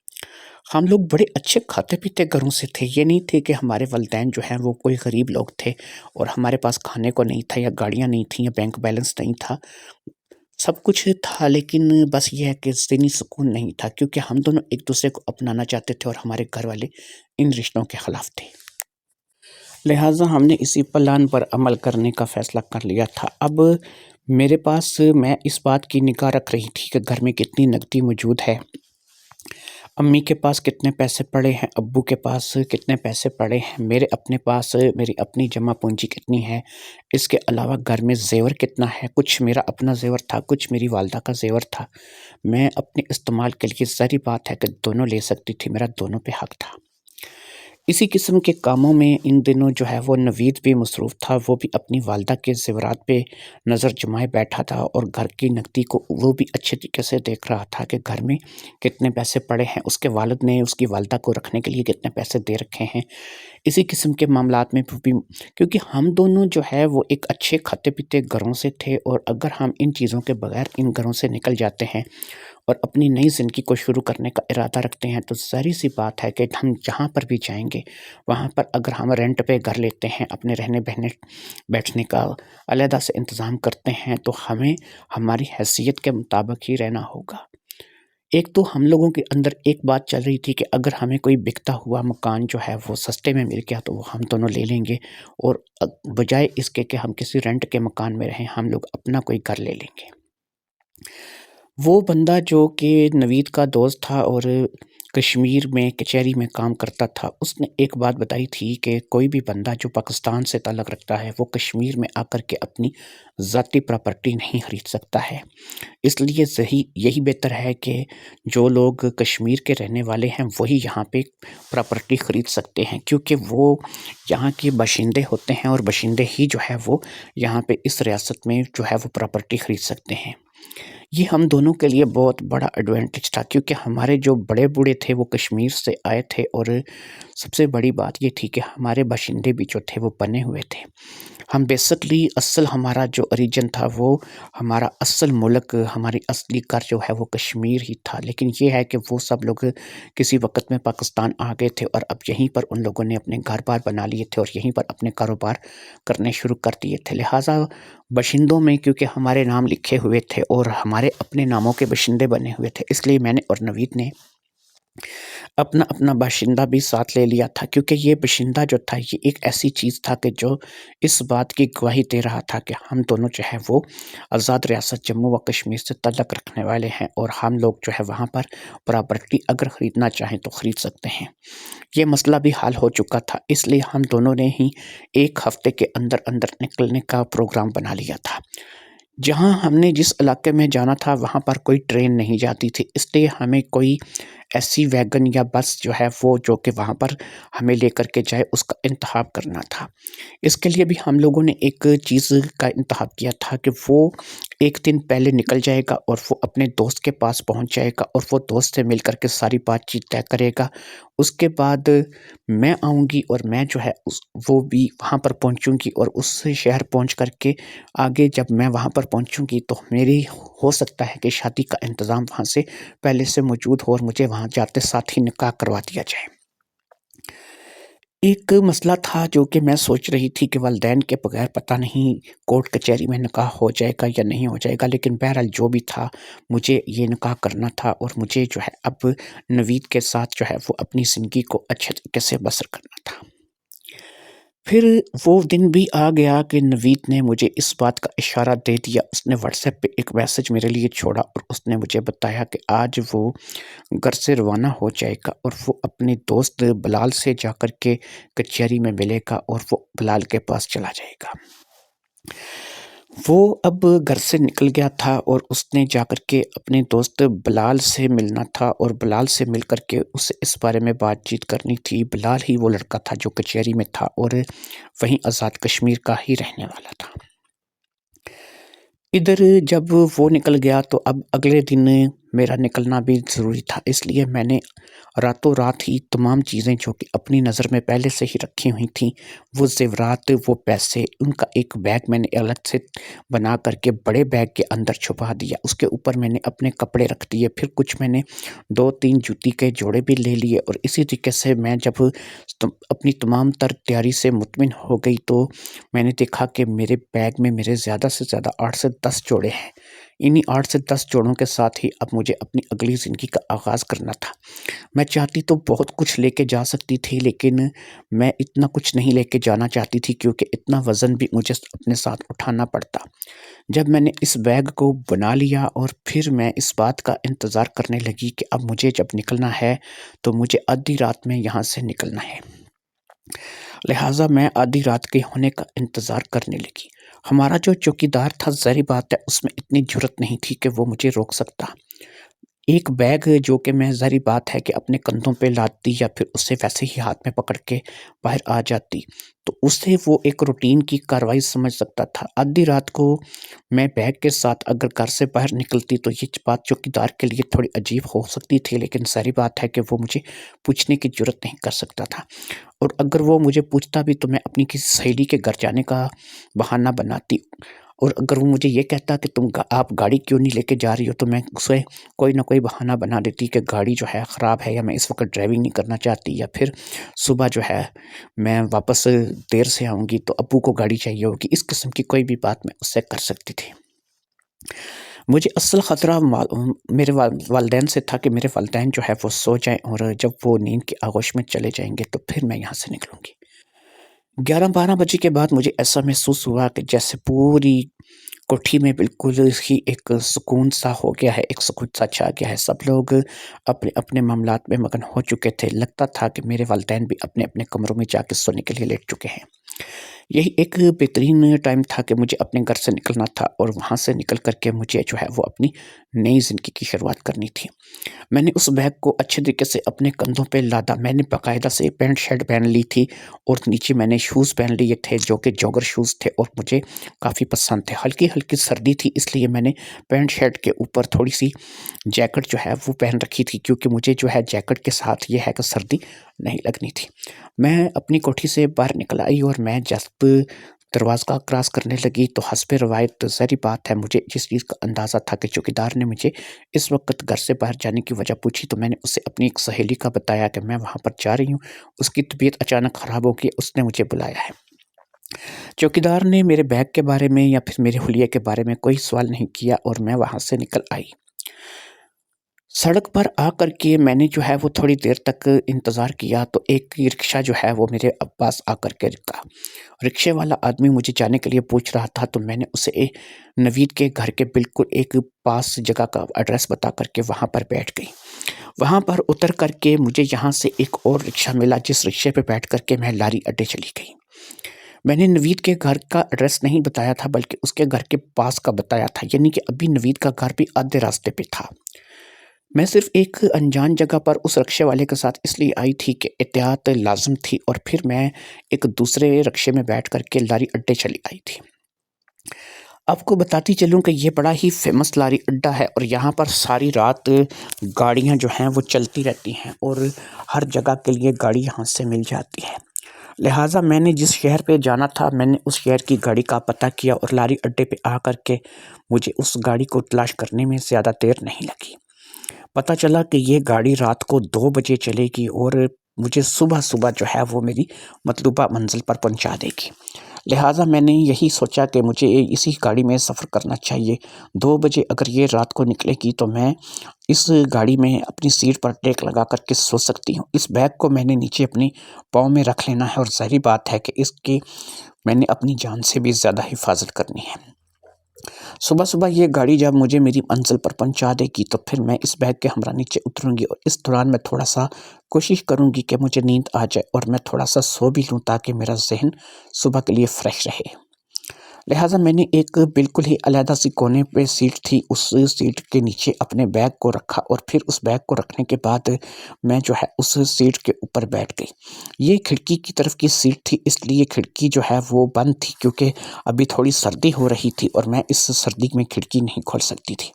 [SPEAKER 1] ہم لوگ بڑے اچھے کھاتے پیتے گھروں سے تھے، یہ نہیں تھے کہ ہمارے والدین جو ہیں وہ کوئی غریب لوگ تھے اور ہمارے پاس کھانے کو نہیں تھا یا گاڑیاں نہیں تھیں یا بینک بیلنس نہیں تھا، سب کچھ تھا، لیکن بس یہ ہے کہ ذہنی سکون نہیں تھا، کیونکہ ہم دونوں ایک دوسرے کو اپنانا چاہتے تھے اور ہمارے گھر والے ان رشتوں کے خلاف تھے۔ لہٰذا ہم نے اسی پلان پر عمل کرنے کا فیصلہ کر لیا تھا۔ اب میرے پاس میں اس بات کی نگاہ رکھ رہی تھی کہ گھر میں کتنی نقدی موجود ہے، امی کے پاس کتنے پیسے پڑے ہیں، ابو کے پاس کتنے پیسے پڑے ہیں، میرے اپنے پاس میری اپنی جمع پونجی کتنی ہے، اس کے علاوہ گھر میں زیور کتنا ہے، کچھ میرا اپنا زیور تھا، کچھ میری والدہ کا زیور تھا، میں اپنے استعمال کے لیے ظاہری بات ہے کہ دونوں لے سکتی تھی، میرا دونوں پہ حق تھا۔ اسی قسم کے کاموں میں ان دنوں جو ہے وہ نوید بھی مصروف تھا، وہ بھی اپنی والدہ کے زیورات پہ نظر جمائے بیٹھا تھا اور گھر کی نقدی کو وہ بھی اچھے طریقے سے دیکھ رہا تھا کہ گھر میں کتنے پیسے پڑے ہیں، اس کے والد نے اس کی والدہ کو رکھنے کے لیے کتنے پیسے دے رکھے ہیں، اسی قسم کے معاملات میں بھی، کیونکہ ہم دونوں جو ہے وہ ایک اچھے کھاتے پیتے گھروں سے تھے، اور اگر ہم ان چیزوں کے بغیر ان گھروں سے نکل جاتے ہیں اور اپنی نئی زندگی کو شروع کرنے کا ارادہ رکھتے ہیں تو ظاہری سی بات ہے کہ ہم جہاں پر بھی جائیں گے وہاں پر اگر ہم رینٹ پہ گھر لیتے ہیں، اپنے رہنے بہنے بیٹھنے کا علیحدہ سے انتظام کرتے ہیں، تو ہمیں ہماری حیثیت کے مطابق ہی رہنا ہوگا۔ ایک تو ہم لوگوں کے اندر ایک بات چل رہی تھی کہ اگر ہمیں کوئی بکتا ہوا مکان جو ہے وہ سستے میں مل گیا تو وہ ہم دونوں لے لیں گے، اور بجائے اس کے کہ ہم کسی رینٹ کے مکان میں رہیں، ہم لوگ اپنا کوئی گھر لے لیں گے۔ وہ بندہ جو کہ نوید کا دوست تھا اور کشمیر میں کچہری میں کام کرتا تھا، اس نے ایک بات بتائی تھی کہ کوئی بھی بندہ جو پاکستان سے تعلق رکھتا ہے وہ کشمیر میں آ کر کے اپنی ذاتی پراپرٹی نہیں خرید سکتا ہے، اس لیے یہی بہتر ہے کہ جو لوگ کشمیر کے رہنے والے ہیں وہی یہاں پہ پراپرٹی خرید سکتے ہیں، کیونکہ وہ یہاں کے باشندے ہوتے ہیں اور باشندے ہی جو ہے وہ یہاں پہ اس ریاست میں جو ہے وہ پراپرٹی خرید سکتے ہیں۔ یہ ہم دونوں کے لیے بہت بڑا ایڈوانٹیج تھا، کیونکہ ہمارے جو بڑے بوڑھے تھے وہ کشمیر سے آئے تھے، اور سب سے بڑی بات یہ تھی کہ ہمارے باشندے بھی جو تھے وہ بنے ہوئے تھے۔ ہم بیسکلی اصل ہمارا جو اوریجن تھا وہ ہمارا اصل ملک، ہماری اصلی گھر جو ہے وہ کشمیر ہی تھا، لیکن یہ ہے کہ وہ سب لوگ کسی وقت میں پاکستان آ گئے تھے اور اب یہیں پر ان لوگوں نے اپنے گھر بار بنا لیے تھے اور یہیں پر اپنے کاروبار کرنے شروع کر دیے تھے، لہٰذا باشندوں میں کیونکہ ہمارے نام لکھے ہوئے تھے اور ہمارے اپنے ناموں کے باشندے بنے ہوئے تھے، اس لیے میں نے اور نوید نے اپنا اپنا باشندہ بھی ساتھ لے لیا تھا، کیونکہ یہ باشندہ جو تھا یہ ایک ایسی چیز تھا کہ جو اس بات کی گواہی دے رہا تھا کہ ہم دونوں جو ہے وہ آزاد ریاست جموں و کشمیر سے تعلق رکھنے والے ہیں، اور ہم لوگ جو ہے وہاں پر پراپرٹی اگر خریدنا چاہیں تو خرید سکتے ہیں۔ یہ مسئلہ بھی حل ہو چکا تھا، اس لیے ہم دونوں نے ہی ایک ہفتے کے اندر اندر نکلنے کا پروگرام بنا لیا تھا۔ جہاں ہم نے جس علاقے میں جانا تھا وہاں پر کوئی ٹرین نہیں جاتی تھی، اس لیے ہمیں کوئی ایسی ویگن یا بس جو ہے وہ جو کہ وہاں پر ہمیں لے کر کے جائے اس کا انتخاب کرنا تھا۔ اس کے لیے بھی ہم لوگوں نے ایک چیز کا انتخاب کیا تھا کہ وہ ایک دن پہلے نکل جائے گا اور وہ اپنے دوست کے پاس پہنچ جائے گا اور وہ دوست سے مل کر کے ساری بات چیت طے کرے گا، اس کے بعد میں آؤں گی اور میں جو ہے وہ بھی وہاں پر پہنچوں گی، اور اس شہر پہنچ کر کے آگے جب میں وہاں پر پہنچوں گی تو میری ہو سکتا ہے کہ شادی کا انتظام وہاں سے پہلے سے موجود ہو اور مجھے وہاں جاتے ساتھ ہی نکاح کروا دیا جائے۔ ایک مسئلہ تھا جو کہ میں سوچ رہی تھی کہ والدین کے بغیر پتہ نہیں کورٹ کچہری میں نکاح ہو جائے گا یا نہیں ہو جائے گا، لیکن بہرحال جو بھی تھا مجھے یہ نکاح کرنا تھا، اور مجھے جو ہے اب نوید کے ساتھ جو ہے وہ اپنی زندگی کو اچھے طریقے سے بسر کرنا تھا۔ پھر وہ دن بھی آ گیا کہ نوید نے مجھے اس بات کا اشارہ دے دیا، اس نے واٹس ایپ پہ ایک میسج میرے لیے چھوڑا اور اس نے مجھے بتایا کہ آج وہ گھر سے روانہ ہو جائے گا اور وہ اپنے دوست بلال سے جا کر کے کچہری میں ملے گا اور وہ بلال کے پاس چلا جائے گا۔ وہ اب گھر سے نکل گیا تھا اور اس نے جا کر کے اپنے دوست بلال سے ملنا تھا اور بلال سے مل کر کے اسے اس بارے میں بات چیت کرنی تھی۔ بلال ہی وہ لڑکا تھا جو کچہری میں تھا اور وہیں آزاد کشمیر کا ہی رہنے والا تھا۔ ادھر جب وہ نکل گیا تو اب اگلے دن میرا نکلنا بھی ضروری تھا، اس لیے میں نے راتوں رات ہی تمام چیزیں جو کہ اپنی نظر میں پہلے سے ہی رکھی ہوئی تھیں، وہ زیورات، وہ پیسے، ان کا ایک بیگ میں نے الگ سے بنا کر کے بڑے بیگ کے اندر چھپا دیا۔ اس کے اوپر میں نے اپنے کپڑے رکھ دیے، پھر کچھ میں نے 2-3 جوتی کے جوڑے بھی لے لیے، اور اسی طریقے سے میں جب اپنی تمام تر تیاری سے مطمئن ہو گئی تو میں نے دیکھا کہ میرے بیگ میں میرے زیادہ سے زیادہ 8 سے 10 جوڑے ہیں۔ انہی 8 سے 10 جوڑوں کے ساتھ ہی اب مجھے اپنی اگلی زندگی کا آغاز کرنا تھا۔ میں چاہتی تو بہت کچھ لے کے جا سکتی تھی، لیکن میں اتنا کچھ نہیں لے کے جانا چاہتی تھی کیونکہ اتنا وزن بھی مجھے اپنے ساتھ اٹھانا پڑتا۔ جب میں نے اس بیگ کو بنا لیا اور پھر میں اس بات کا انتظار کرنے لگی کہ اب مجھے جب نکلنا ہے تو مجھے آدھی رات میں یہاں سے نکلنا ہے، لہٰذا میں آدھی رات کے ہونے کا انتظار کرنے لگی۔ ہمارا جو چوکیدار تھا، ظاہر بات ہے اس میں اتنی جرت نہیں تھی کہ وہ مجھے روک سکتا۔ ایک بیگ جو کہ میں ظاہر بات ہے کہ اپنے کندھوں پہ لاتی یا پھر اسے ویسے ہی ہاتھ میں پکڑ کے باہر آ جاتی، تو اسے وہ ایک روٹین کی کارروائی سمجھ سکتا تھا۔ آدھی رات کو میں بیگ کے ساتھ اگر گھر سے باہر نکلتی تو یہ بات چوکیدار کے لیے تھوڑی عجیب ہو سکتی تھی، لیکن ظاہر بات ہے کہ وہ مجھے پوچھنے کی جرت نہیں کر سکتا تھا، اور اگر وہ مجھے پوچھتا بھی تو میں اپنی کسی سہیلی کے گھر جانے کا بہانہ بناتی، اور اگر وہ مجھے یہ کہتا کہ آپ گاڑی کیوں نہیں لے کے جا رہی ہو، تو میں اسے کوئی نہ کوئی بہانہ بنا دیتی کہ گاڑی جو ہے خراب ہے، یا میں اس وقت ڈرائیونگ نہیں کرنا چاہتی، یا پھر صبح جو ہے میں واپس دیر سے آؤں گی تو ابو کو گاڑی چاہیے ہوگی۔ اس قسم کی کوئی بھی بات میں اس سے کر سکتی تھی۔ مجھے اصل خطرہ میرے والدین سے تھا کہ میرے والدین جو ہے وہ سو جائیں، اور جب وہ نیند کے آغوش میں چلے جائیں گے تو پھر میں یہاں سے نکلوں گی۔ 11-12 بجے کے بعد مجھے ایسا محسوس ہوا کہ جیسے پوری کوٹھی میں بالکل ہی ایک سکون سا ہو گیا ہے، ایک سکون سا چھا گیا ہے۔ سب لوگ اپنے اپنے معاملات میں مگن ہو چکے تھے۔ لگتا تھا کہ میرے والدین بھی اپنے اپنے کمروں میں جا کے سونے کے لیے لیٹ چکے ہیں۔ یہی ایک بہترین ٹائم تھا کہ مجھے اپنے گھر سے نکلنا تھا، اور وہاں سے نکل کر کے مجھے جو ہے وہ اپنی نئی زندگی کی شروعات کرنی تھی۔ میں نے اس بیگ کو اچھے طریقے سے اپنے کندھوں پہ لادا۔ میں نے باقاعدہ سے پینٹ شرٹ پہن لی تھی، اور نیچے میں نے شوز پہن لیے تھے جو کہ جوگر شوز تھے، اور مجھے کافی پسند تھے۔ ہلکی ہلکی سردی تھی، اس لیے میں نے پینٹ شرٹ کے اوپر تھوڑی سی جیکٹ جو ہے وہ پہن رکھی تھی، کیونکہ مجھے جو ہے جیکٹ کے ساتھ یہ ہے کہ سردی نہیں لگنی تھی۔ میں اپنی کوٹھی سے باہر نکل آئی، اور میں جب دروازہ کراس کرنے لگی تو حسب روایت ظاہری بات ہے مجھے جس چیز کا اندازہ تھا کہ چوکیدار نے مجھے اس وقت گھر سے باہر جانے کی وجہ پوچھی، تو میں نے اسے اپنی ایک سہیلی کا بتایا کہ میں وہاں پر جا رہی ہوں، اس کی طبیعت اچانک خراب ہو گئی، اس نے مجھے بلایا ہے۔ چوکیدار نے میرے بیگ کے بارے میں یا پھر میرے حلیے کے بارے میں کوئی سوال نہیں کیا، اور میں وہاں سے نکل آئی۔ سڑک پر آ کر کے میں نے جو ہے وہ تھوڑی دیر تک انتظار کیا تو ایک رکشہ جو ہے وہ میرے پاس آ کر کے رکا۔ رکشے والا آدمی مجھے جانے کے لیے پوچھ رہا تھا، تو میں نے اسے نوید کے گھر کے بالکل ایک پاس جگہ کا ایڈریس بتا کر کے وہاں پر بیٹھ گئی۔ وہاں پر اتر کر کے مجھے یہاں سے ایک اور رکشہ ملا، جس رکشے پہ بیٹھ کر کے میں لاری اڈے چلی گئی۔ میں نے نوید کے گھر کا ایڈریس نہیں بتایا تھا، بلکہ اس کے گھر کے پاس کا بتایا تھا، یعنی کہ ابھی نوید کا گھر بھی آدھے راستے پہ تھا۔ میں صرف ایک انجان جگہ پر اس رکشے والے کے ساتھ اس لیے آئی تھی کہ احتیاط لازم تھی، اور پھر میں ایک دوسرے رکشے میں بیٹھ کر کے لاری اڈے چلی آئی تھی۔ آپ کو بتاتی چلوں کہ یہ بڑا ہی فیمس لاری اڈا ہے، اور یہاں پر ساری رات گاڑیاں جو ہیں وہ چلتی رہتی ہیں، اور ہر جگہ کے لیے گاڑی یہاں سے مل جاتی ہے۔ لہٰذا میں نے جس شہر پہ جانا تھا میں نے اس شہر کی گاڑی کا پتہ کیا، اور لاری اڈے پہ آ کر کے مجھے اس گاڑی کو تلاش کرنے میں زیادہ دیر نہیں لگی۔ پتہ چلا کہ یہ گاڑی رات کو 2 بجے چلے گی، اور مجھے صبح صبح جو ہے وہ میری مطلوبہ منزل پر پہنچا دے گی۔ لہٰذا میں نے یہی سوچا کہ مجھے اسی گاڑی میں سفر کرنا چاہیے۔ 2 بجے اگر یہ رات کو نکلے گی تو میں اس گاڑی میں اپنی سیٹ پر ٹیک لگا کر کے سو سکتی ہوں۔ اس بیگ کو میں نے نیچے اپنی پاؤں میں رکھ لینا ہے، اور ظاہری بات ہے کہ اس کی میں نے اپنی جان سے بھی زیادہ حفاظت کرنی ہے۔ صبح صبح یہ گاڑی جب مجھے میری منزل پر پہنچا دے گی تو پھر میں اس بیگ کے ہمراہ نیچے اتروں گی، اور اس دوران میں تھوڑا سا کوشش کروں گی کہ مجھے نیند آ جائے اور میں تھوڑا سا سو بھی لوں، تاکہ میرا ذہن صبح کے لیے فریش رہے۔ لہٰذا میں نے ایک بالکل ہی علیحدہ سی کونے پہ سیٹ تھی، اس سیٹ کے نیچے اپنے بیگ کو رکھا اور پھر اس بیگ کو رکھنے کے بعد میں جو ہے اس سیٹ کے اوپر بیٹھ گئی۔ یہ کھڑکی کی طرف کی سیٹ تھی، اس لیے کھڑکی جو ہے وہ بند تھی کیونکہ ابھی تھوڑی سردی ہو رہی تھی اور میں اس سردی میں کھڑکی نہیں کھول سکتی تھی۔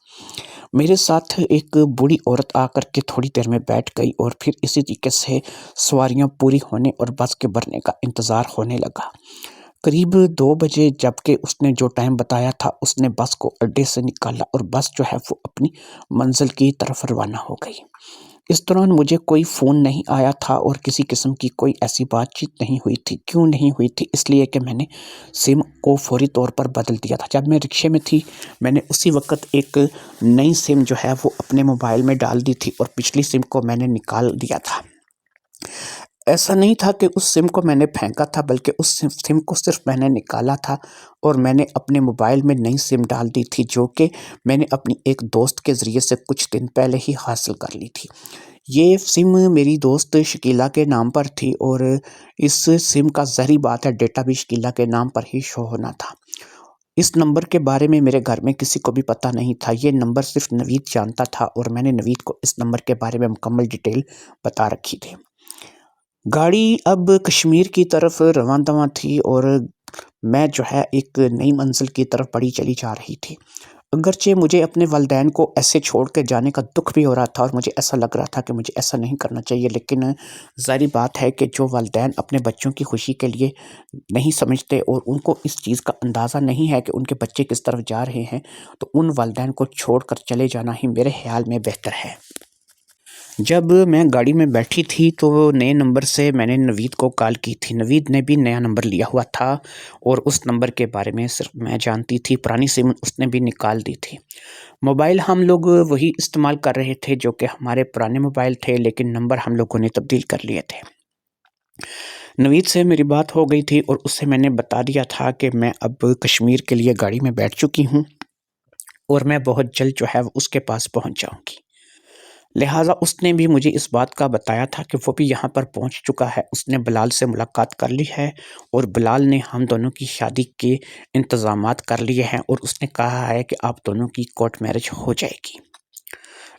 [SPEAKER 1] میرے ساتھ ایک بوڑھی عورت آ کر کے تھوڑی دیر میں بیٹھ گئی اور پھر اسی طریقے سے سواریاں پوری ہونے اور بس کے بھرنے کا انتظار ہونے لگا۔ قریب 2 بجے جبکہ اس نے جو ٹائم بتایا تھا اس نے بس کو اڈے سے نکالا اور بس جو ہے وہ اپنی منزل کی طرف روانہ ہو گئی۔ اس دوران مجھے کوئی فون نہیں آیا تھا اور کسی قسم کی کوئی ایسی بات چیت نہیں ہوئی تھی۔ کیوں نہیں ہوئی تھی؟ اس لیے کہ میں نے سم کو فوری طور پر بدل دیا تھا۔ جب میں رکشے میں تھی میں نے اسی وقت ایک نئی سم جو ہے وہ اپنے موبائل میں ڈال دی تھی اور پچھلی سم کو میں نے نکال دیا تھا۔ ایسا نہیں تھا کہ اس سم کو میں نے پھینکا تھا، بلکہ اس سم کو صرف میں نے نکالا تھا اور میں نے اپنے موبائل میں نئی سم ڈال دی تھی جو کہ میں نے اپنی ایک دوست کے ذریعے سے کچھ دن پہلے ہی حاصل کر لی تھی۔ یہ سم میری دوست شکیلہ کے نام پر تھی اور اس سم کا ظاہری بات ہے ڈیٹا بھی شکیلہ کے نام پر ہی شو ہونا تھا۔ اس نمبر کے بارے میں میرے گھر میں کسی کو بھی پتہ نہیں تھا، یہ نمبر صرف نوید جانتا تھا اور میں نے نوید کو اس نمبر کے بارے میں مکمل ڈیٹیل بتا رکھی تھی۔ گاڑی اب کشمیر کی طرف رواں دواں تھی اور میں جو ہے ایک نئی منزل کی طرف بڑھی چلی جا رہی تھی۔ اگرچہ مجھے اپنے والدین کو ایسے چھوڑ کے جانے کا دکھ بھی ہو رہا تھا اور مجھے ایسا لگ رہا تھا کہ مجھے ایسا نہیں کرنا چاہیے، لیکن ظاہری بات ہے کہ جو والدین اپنے بچوں کی خوشی کے لیے نہیں سمجھتے اور ان کو اس چیز کا اندازہ نہیں ہے کہ ان کے بچے کس طرف جا رہے ہیں، تو ان والدین کو چھوڑ کر چلے جانا ہی میرے خیال میں بہتر ہے۔ جب میں گاڑی میں بیٹھی تھی تو نئے نمبر سے میں نے نوید کو کال کی تھی۔ نوید نے بھی نیا نمبر لیا ہوا تھا اور اس نمبر کے بارے میں صرف میں جانتی تھی، پرانی سم اس نے بھی نکال دی تھی۔ موبائل ہم لوگ وہی استعمال کر رہے تھے جو کہ ہمارے پرانے موبائل تھے، لیکن نمبر ہم لوگوں نے تبدیل کر لیے تھے۔ نوید سے میری بات ہو گئی تھی اور اس سے میں نے بتا دیا تھا کہ میں اب کشمیر کے لیے گاڑی میں بیٹھ چکی ہوں اور میں بہت جلد جو ہے اس کے پاس پہنچ جاؤں گی۔ لہٰذا اس نے بھی مجھے اس بات کا بتایا تھا کہ وہ بھی یہاں پر پہنچ چکا ہے، اس نے بلال سے ملاقات کر لی ہے اور بلال نے ہم دونوں کی شادی کے انتظامات کر لیے ہیں اور اس نے کہا ہے کہ آپ دونوں کی کورٹ میرج ہو جائے گی۔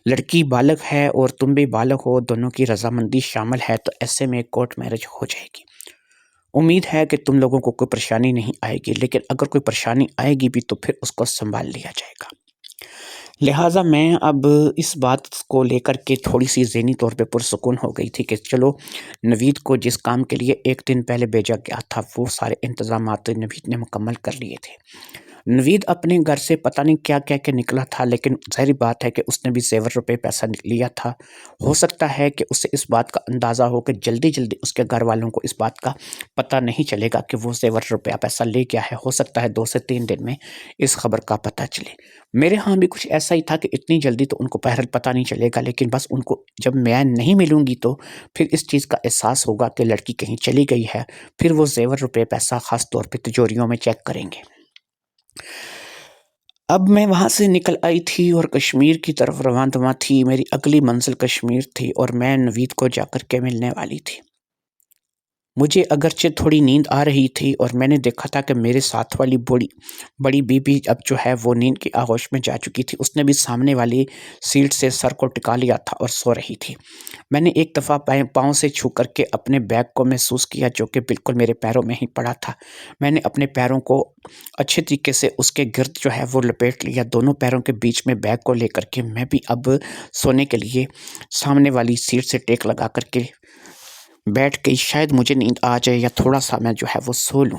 [SPEAKER 1] لڑکی بالغ ہے اور تم بھی بالغ ہو، دونوں کی رضامندی شامل ہے، تو ایسے میں کورٹ میرج ہو جائے گی۔ امید ہے کہ تم لوگوں کو کوئی پریشانی نہیں آئے گی، لیکن اگر کوئی پریشانی آئے گی بھی تو پھر اس کو سنبھال لیا جائے گا۔ لہٰذا میں اب اس بات کو لے کر کے تھوڑی سی ذہنی طور پہ پرسکون ہو گئی تھی کہ چلو نوید کو جس کام کے لیے ایک دن پہلے بھیجا گیا تھا وہ سارے انتظامات نوید نے مکمل کر لیے تھے۔ نوید اپنے گھر سے پتہ نہیں کیا کہہ کے نکلا تھا، لیکن ظاہری بات ہے کہ اس نے بھی زیور روپے پیسہ لیا تھا۔ ہو سکتا ہے کہ اسے اس بات کا اندازہ ہو کہ جلدی جلدی اس کے گھر والوں کو اس بات کا پتہ نہیں چلے گا کہ وہ زیور روپیہ پیسہ لے گیا ہے، ہو سکتا ہے 2 سے 3 دن میں اس خبر کا پتہ چلے۔ میرے ہاں بھی کچھ ایسا ہی تھا کہ اتنی جلدی تو ان کو بہرحال پتہ نہیں چلے گا، لیکن بس ان کو جب میں نہیں ملوں گی تو پھر اس چیز کا احساس ہوگا کہ لڑکی کہیں چلی گئی ہے، پھر وہ زیور روپے پیسہ خاص طور پہ تجوریوں میں چیک کریں گے۔ اب میں وہاں سے نکل آئی تھی اور کشمیر کی طرف رواں دواں تھی۔ میری اگلی منزل کشمیر تھی اور میں نوید کو جا کر کے ملنے والی تھی۔ مجھے اگرچہ تھوڑی نیند آ رہی تھی اور میں نے دیکھا تھا کہ میرے ساتھ والی بڑی بی بی اب جو ہے وہ نیند کی آغوش میں جا چکی تھی، اس نے بھی سامنے والی سیٹ سے سر کو ٹکا لیا تھا اور سو رہی تھی۔ میں نے ایک دفعہ پاؤں سے چھو کر کے اپنے بیگ کو محسوس کیا جو کہ بالکل میرے پیروں میں ہی پڑا تھا۔ میں نے اپنے پیروں کو اچھے طریقے سے اس کے گرد جو ہے وہ لپیٹ لیا، دونوں پیروں کے بیچ میں بیگ کو لے کر کے میں بھی اب سونے کے لیے سامنے والی سیٹ سے ٹیک لگا کر کے بیٹھ گئی، شاید مجھے نیند آ جائے یا تھوڑا سا میں جو ہے وہ سو لوں۔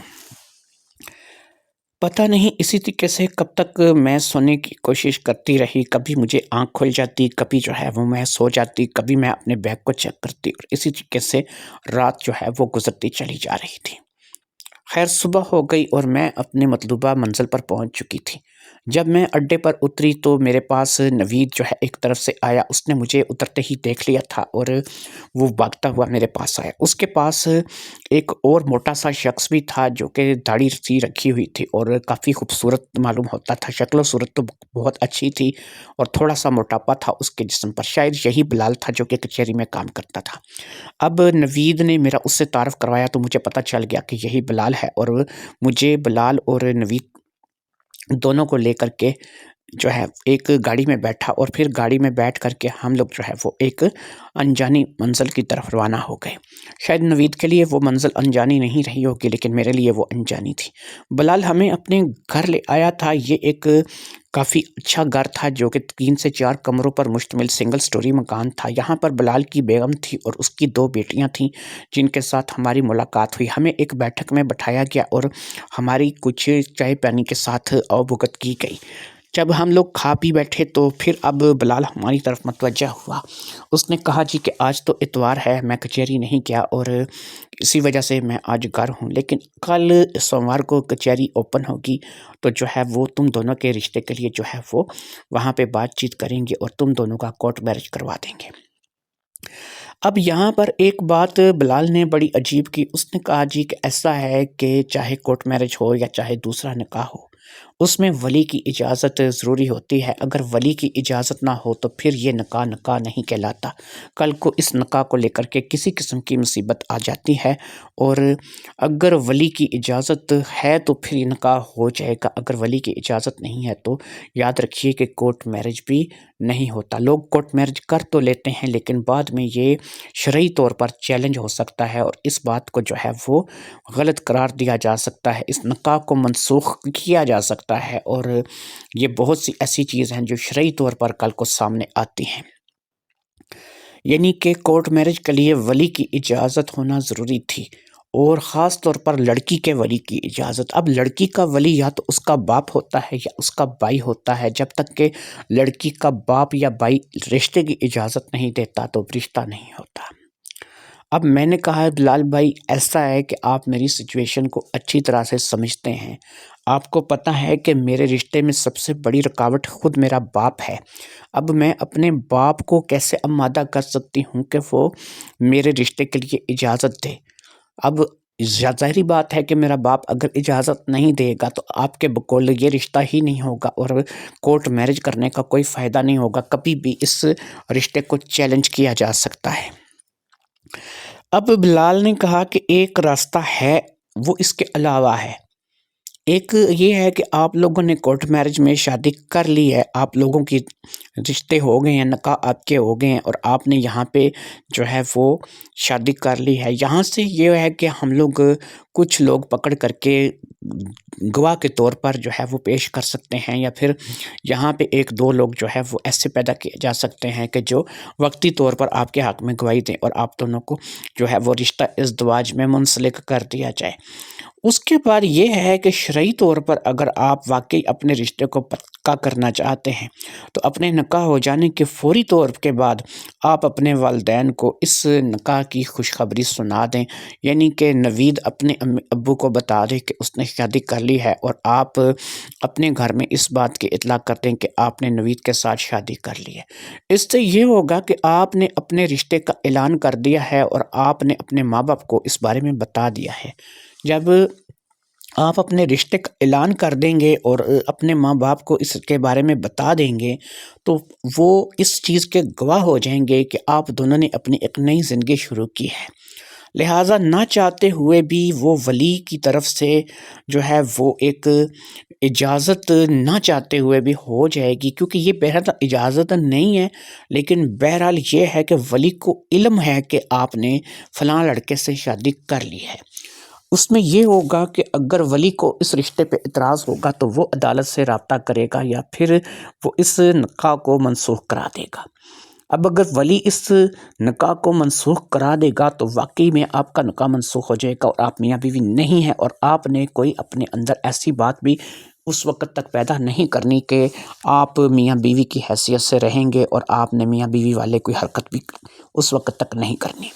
[SPEAKER 1] پتہ نہیں اسی طریقے سے کب تک میں سونے کی کوشش کرتی رہی، کبھی مجھے آنکھ کھل جاتی، کبھی جو ہے وہ میں سو جاتی، کبھی میں اپنے بیگ کو چیک کرتی اور اسی طریقے سے رات جو ہے وہ گزرتی چلی جا رہی تھی۔ خیر صبح ہو گئی اور میں اپنے مطلوبہ منزل پر پہنچ چکی تھی۔ جب میں اڈے پر اتری تو میرے پاس نوید جو ہے ایک طرف سے آیا، اس نے مجھے اترتے ہی دیکھ لیا تھا اور وہ بھاگتا ہوا میرے پاس آیا۔ اس کے پاس ایک اور موٹا سا شخص بھی تھا جو کہ داڑھی سی رکھی ہوئی تھی اور کافی خوبصورت معلوم ہوتا تھا، شکل و صورت تو بہت اچھی تھی اور تھوڑا سا موٹاپا تھا اس کے جسم پر، شاید یہی بلال تھا جو کہ کچہری میں کام کرتا تھا۔ اب نوید نے میرا اس سے تعارف کروایا تو مجھے پتہ چل گیا کہ یہی بلال ہے اور مجھے بلال اور نوید دونوں کو لے کر کے جو ہے ایک گاڑی میں بیٹھا اور پھر گاڑی میں بیٹھ کر کے ہم لوگ جو ہے وہ ایک انجانی منزل کی طرف روانہ ہو گئے۔ شاید نوید کے لیے وہ منزل انجانی نہیں رہی ہوگی، لیکن میرے لیے وہ انجانی تھی۔ بلال ہمیں اپنے گھر لے آیا تھا۔ یہ ایک کافی اچھا گھر تھا جو کہ 3 سے 4 کمروں پر مشتمل سنگل سٹوری مکان تھا۔ یہاں پر بلال کی بیگم تھی اور اس کی 2 بیٹیاں تھیں جن کے ساتھ ہماری ملاقات ہوئی۔ ہمیں ایک بیٹھک میں بٹھایا گیا اور ہماری کچھ چائے پانی کے ساتھ اوبھگت کی گئی۔ جب ہم لوگ کھا پی بیٹھے تو پھر اب بلال ہماری طرف متوجہ ہوا۔ اس نے کہا جی کہ آج تو اتوار ہے، میں کچہری نہیں گیا اور اسی وجہ سے میں آج گھر ہوں، لیکن کل سوموار کو کچہری اوپن ہوگی تو جو ہے وہ تم دونوں کے رشتے کے لیے جو ہے وہ وہاں پہ بات چیت کریں گے اور تم دونوں کا کورٹ میرج کروا دیں گے۔ اب یہاں پر ایک بات بلال نے بڑی عجیب کی۔ اس نے کہا جی کہ ایسا ہے کہ چاہے کورٹ میرج ہو یا چاہے دوسرا نکاح ہو، اس میں ولی کی اجازت ضروری ہوتی ہے۔ اگر ولی کی اجازت نہ ہو تو پھر یہ نکاح نہیں کہلاتا۔ کل کو اس نکاح کو لے کر کے کسی قسم کی مصیبت آ جاتی ہے، اور اگر ولی کی اجازت ہے تو پھر یہ نکاح ہو جائے گا۔ اگر ولی کی اجازت نہیں ہے تو یاد رکھیے کہ کورٹ میرج بھی نہیں ہوتا۔ لوگ کورٹ میرج کر تو لیتے ہیں لیکن بعد میں یہ شرعی طور پر چیلنج ہو سکتا ہے اور اس بات کو جو ہے وہ غلط قرار دیا جا سکتا ہے، اس نکاح کو منسوخ کیا جا سکتا ہے، اور یہ بہت سی ایسی چیز ہیں جو شرعی طور پر کل کو سامنے آتی ہیں۔ یعنی کہ کورٹ میرج کے لیے ولی کی اجازت ہونا ضروری تھی، اور خاص طور پر لڑکی کے ولی کی اجازت۔ اب لڑکی کا ولی یا تو اس کا باپ ہوتا ہے یا اس کا بھائی ہوتا ہے۔ جب تک کہ لڑکی کا باپ یا بھائی رشتے کی اجازت نہیں دیتا تو رشتہ نہیں ہوتا۔ اب میں نے کہا ہے بلال بھائی، ایسا ہے کہ آپ میری سچویشن کو اچھی طرح سے سمجھتے ہیں، آپ کو پتہ ہے کہ میرے رشتے میں سب سے بڑی رکاوٹ خود میرا باپ ہے۔ اب میں اپنے باپ کو کیسے آمادہ کر سکتی ہوں کہ وہ میرے رشتے کے لیے اجازت دے؟ اب ظاہری بات ہے کہ میرا باپ اگر اجازت نہیں دے گا تو آپ کے بقول یہ رشتہ ہی نہیں ہوگا اور کورٹ میرج کرنے کا کوئی فائدہ نہیں ہوگا۔ کبھی بھی اس رشتے کو چیلنج کیا جا سکتا ہے۔ اب بلال نے کہا کہ ایک راستہ ہے، وہ اس کے علاوہ ہے۔ ایک یہ ہے کہ آپ لوگوں نے کورٹ میرج میں شادی کر لی ہے، آپ لوگوں کی رشتے ہو گئے ہیں، نکاح آپ کے ہو گئے ہیں، اور آپ نے یہاں پہ جو ہے وہ شادی کر لی ہے۔ یہاں سے یہ ہے کہ ہم لوگ کچھ لوگ پکڑ کر کے گواہ کے طور پر جو ہے وہ پیش کر سکتے ہیں، یا پھر یہاں پہ 1-2 لوگ جو ہے وہ ایسے پیدا کیے جا سکتے ہیں کہ جو وقتی طور پر آپ کے حق میں گواہی دیں اور آپ دونوں کو جو ہے وہ رشتہ ازدواج میں منسلک کر دیا جائے۔ اس کے بعد یہ ہے کہ شرعی طور پر اگر آپ واقعی اپنے رشتے کو پکا کرنا چاہتے ہیں تو اپنے نکاح ہو جانے کے فوری طور کے بعد آپ اپنے والدین کو اس نکاح کی خوشخبری سنا دیں، یعنی کہ نوید اپنے امی ابو کو بتا دے کہ اس نے شادی کر لی ہے، اور آپ اپنے گھر میں اس بات کی اطلاع کر دیں کہ آپ نے نوید کے ساتھ شادی کر لی ہے۔ اس سے یہ ہوگا کہ آپ نے اپنے رشتے کا اعلان کر دیا ہے اور آپ نے اپنے ماں باپ کو اس بارے میں بتا دیا ہے۔ جب آپ اپنے رشتے کا اعلان کر دیں گے اور اپنے ماں باپ کو اس کے بارے میں بتا دیں گے تو وہ اس چیز کے گواہ ہو جائیں گے کہ آپ دونوں نے اپنی ایک نئی زندگی شروع کی ہے۔ لہٰذا نہ چاہتے ہوئے بھی وہ ولی کی طرف سے جو ہے وہ ایک اجازت نہ چاہتے ہوئے بھی ہو جائے گی، کیونکہ یہ بہرحال اجازت نہیں ہے، لیکن بہرحال یہ ہے کہ ولی کو علم ہے کہ آپ نے فلاں لڑکے سے شادی کر لی ہے۔ اس میں یہ ہوگا کہ اگر ولی کو اس رشتے پہ اعتراض ہوگا تو وہ عدالت سے رابطہ کرے گا یا پھر وہ اس نکاح کو منسوخ کرا دے گا۔ اب اگر ولی اس نکاح کو منسوخ کرا دے گا تو واقعی میں آپ کا نکاح منسوخ ہو جائے گا اور آپ میاں بیوی نہیں ہیں، اور آپ نے کوئی اپنے اندر ایسی بات بھی اس وقت تک پیدا نہیں کرنی کہ آپ میاں بیوی کی حیثیت سے رہیں گے، اور آپ نے میاں بیوی والے کوئی حرکت بھی اس وقت تک نہیں کرنی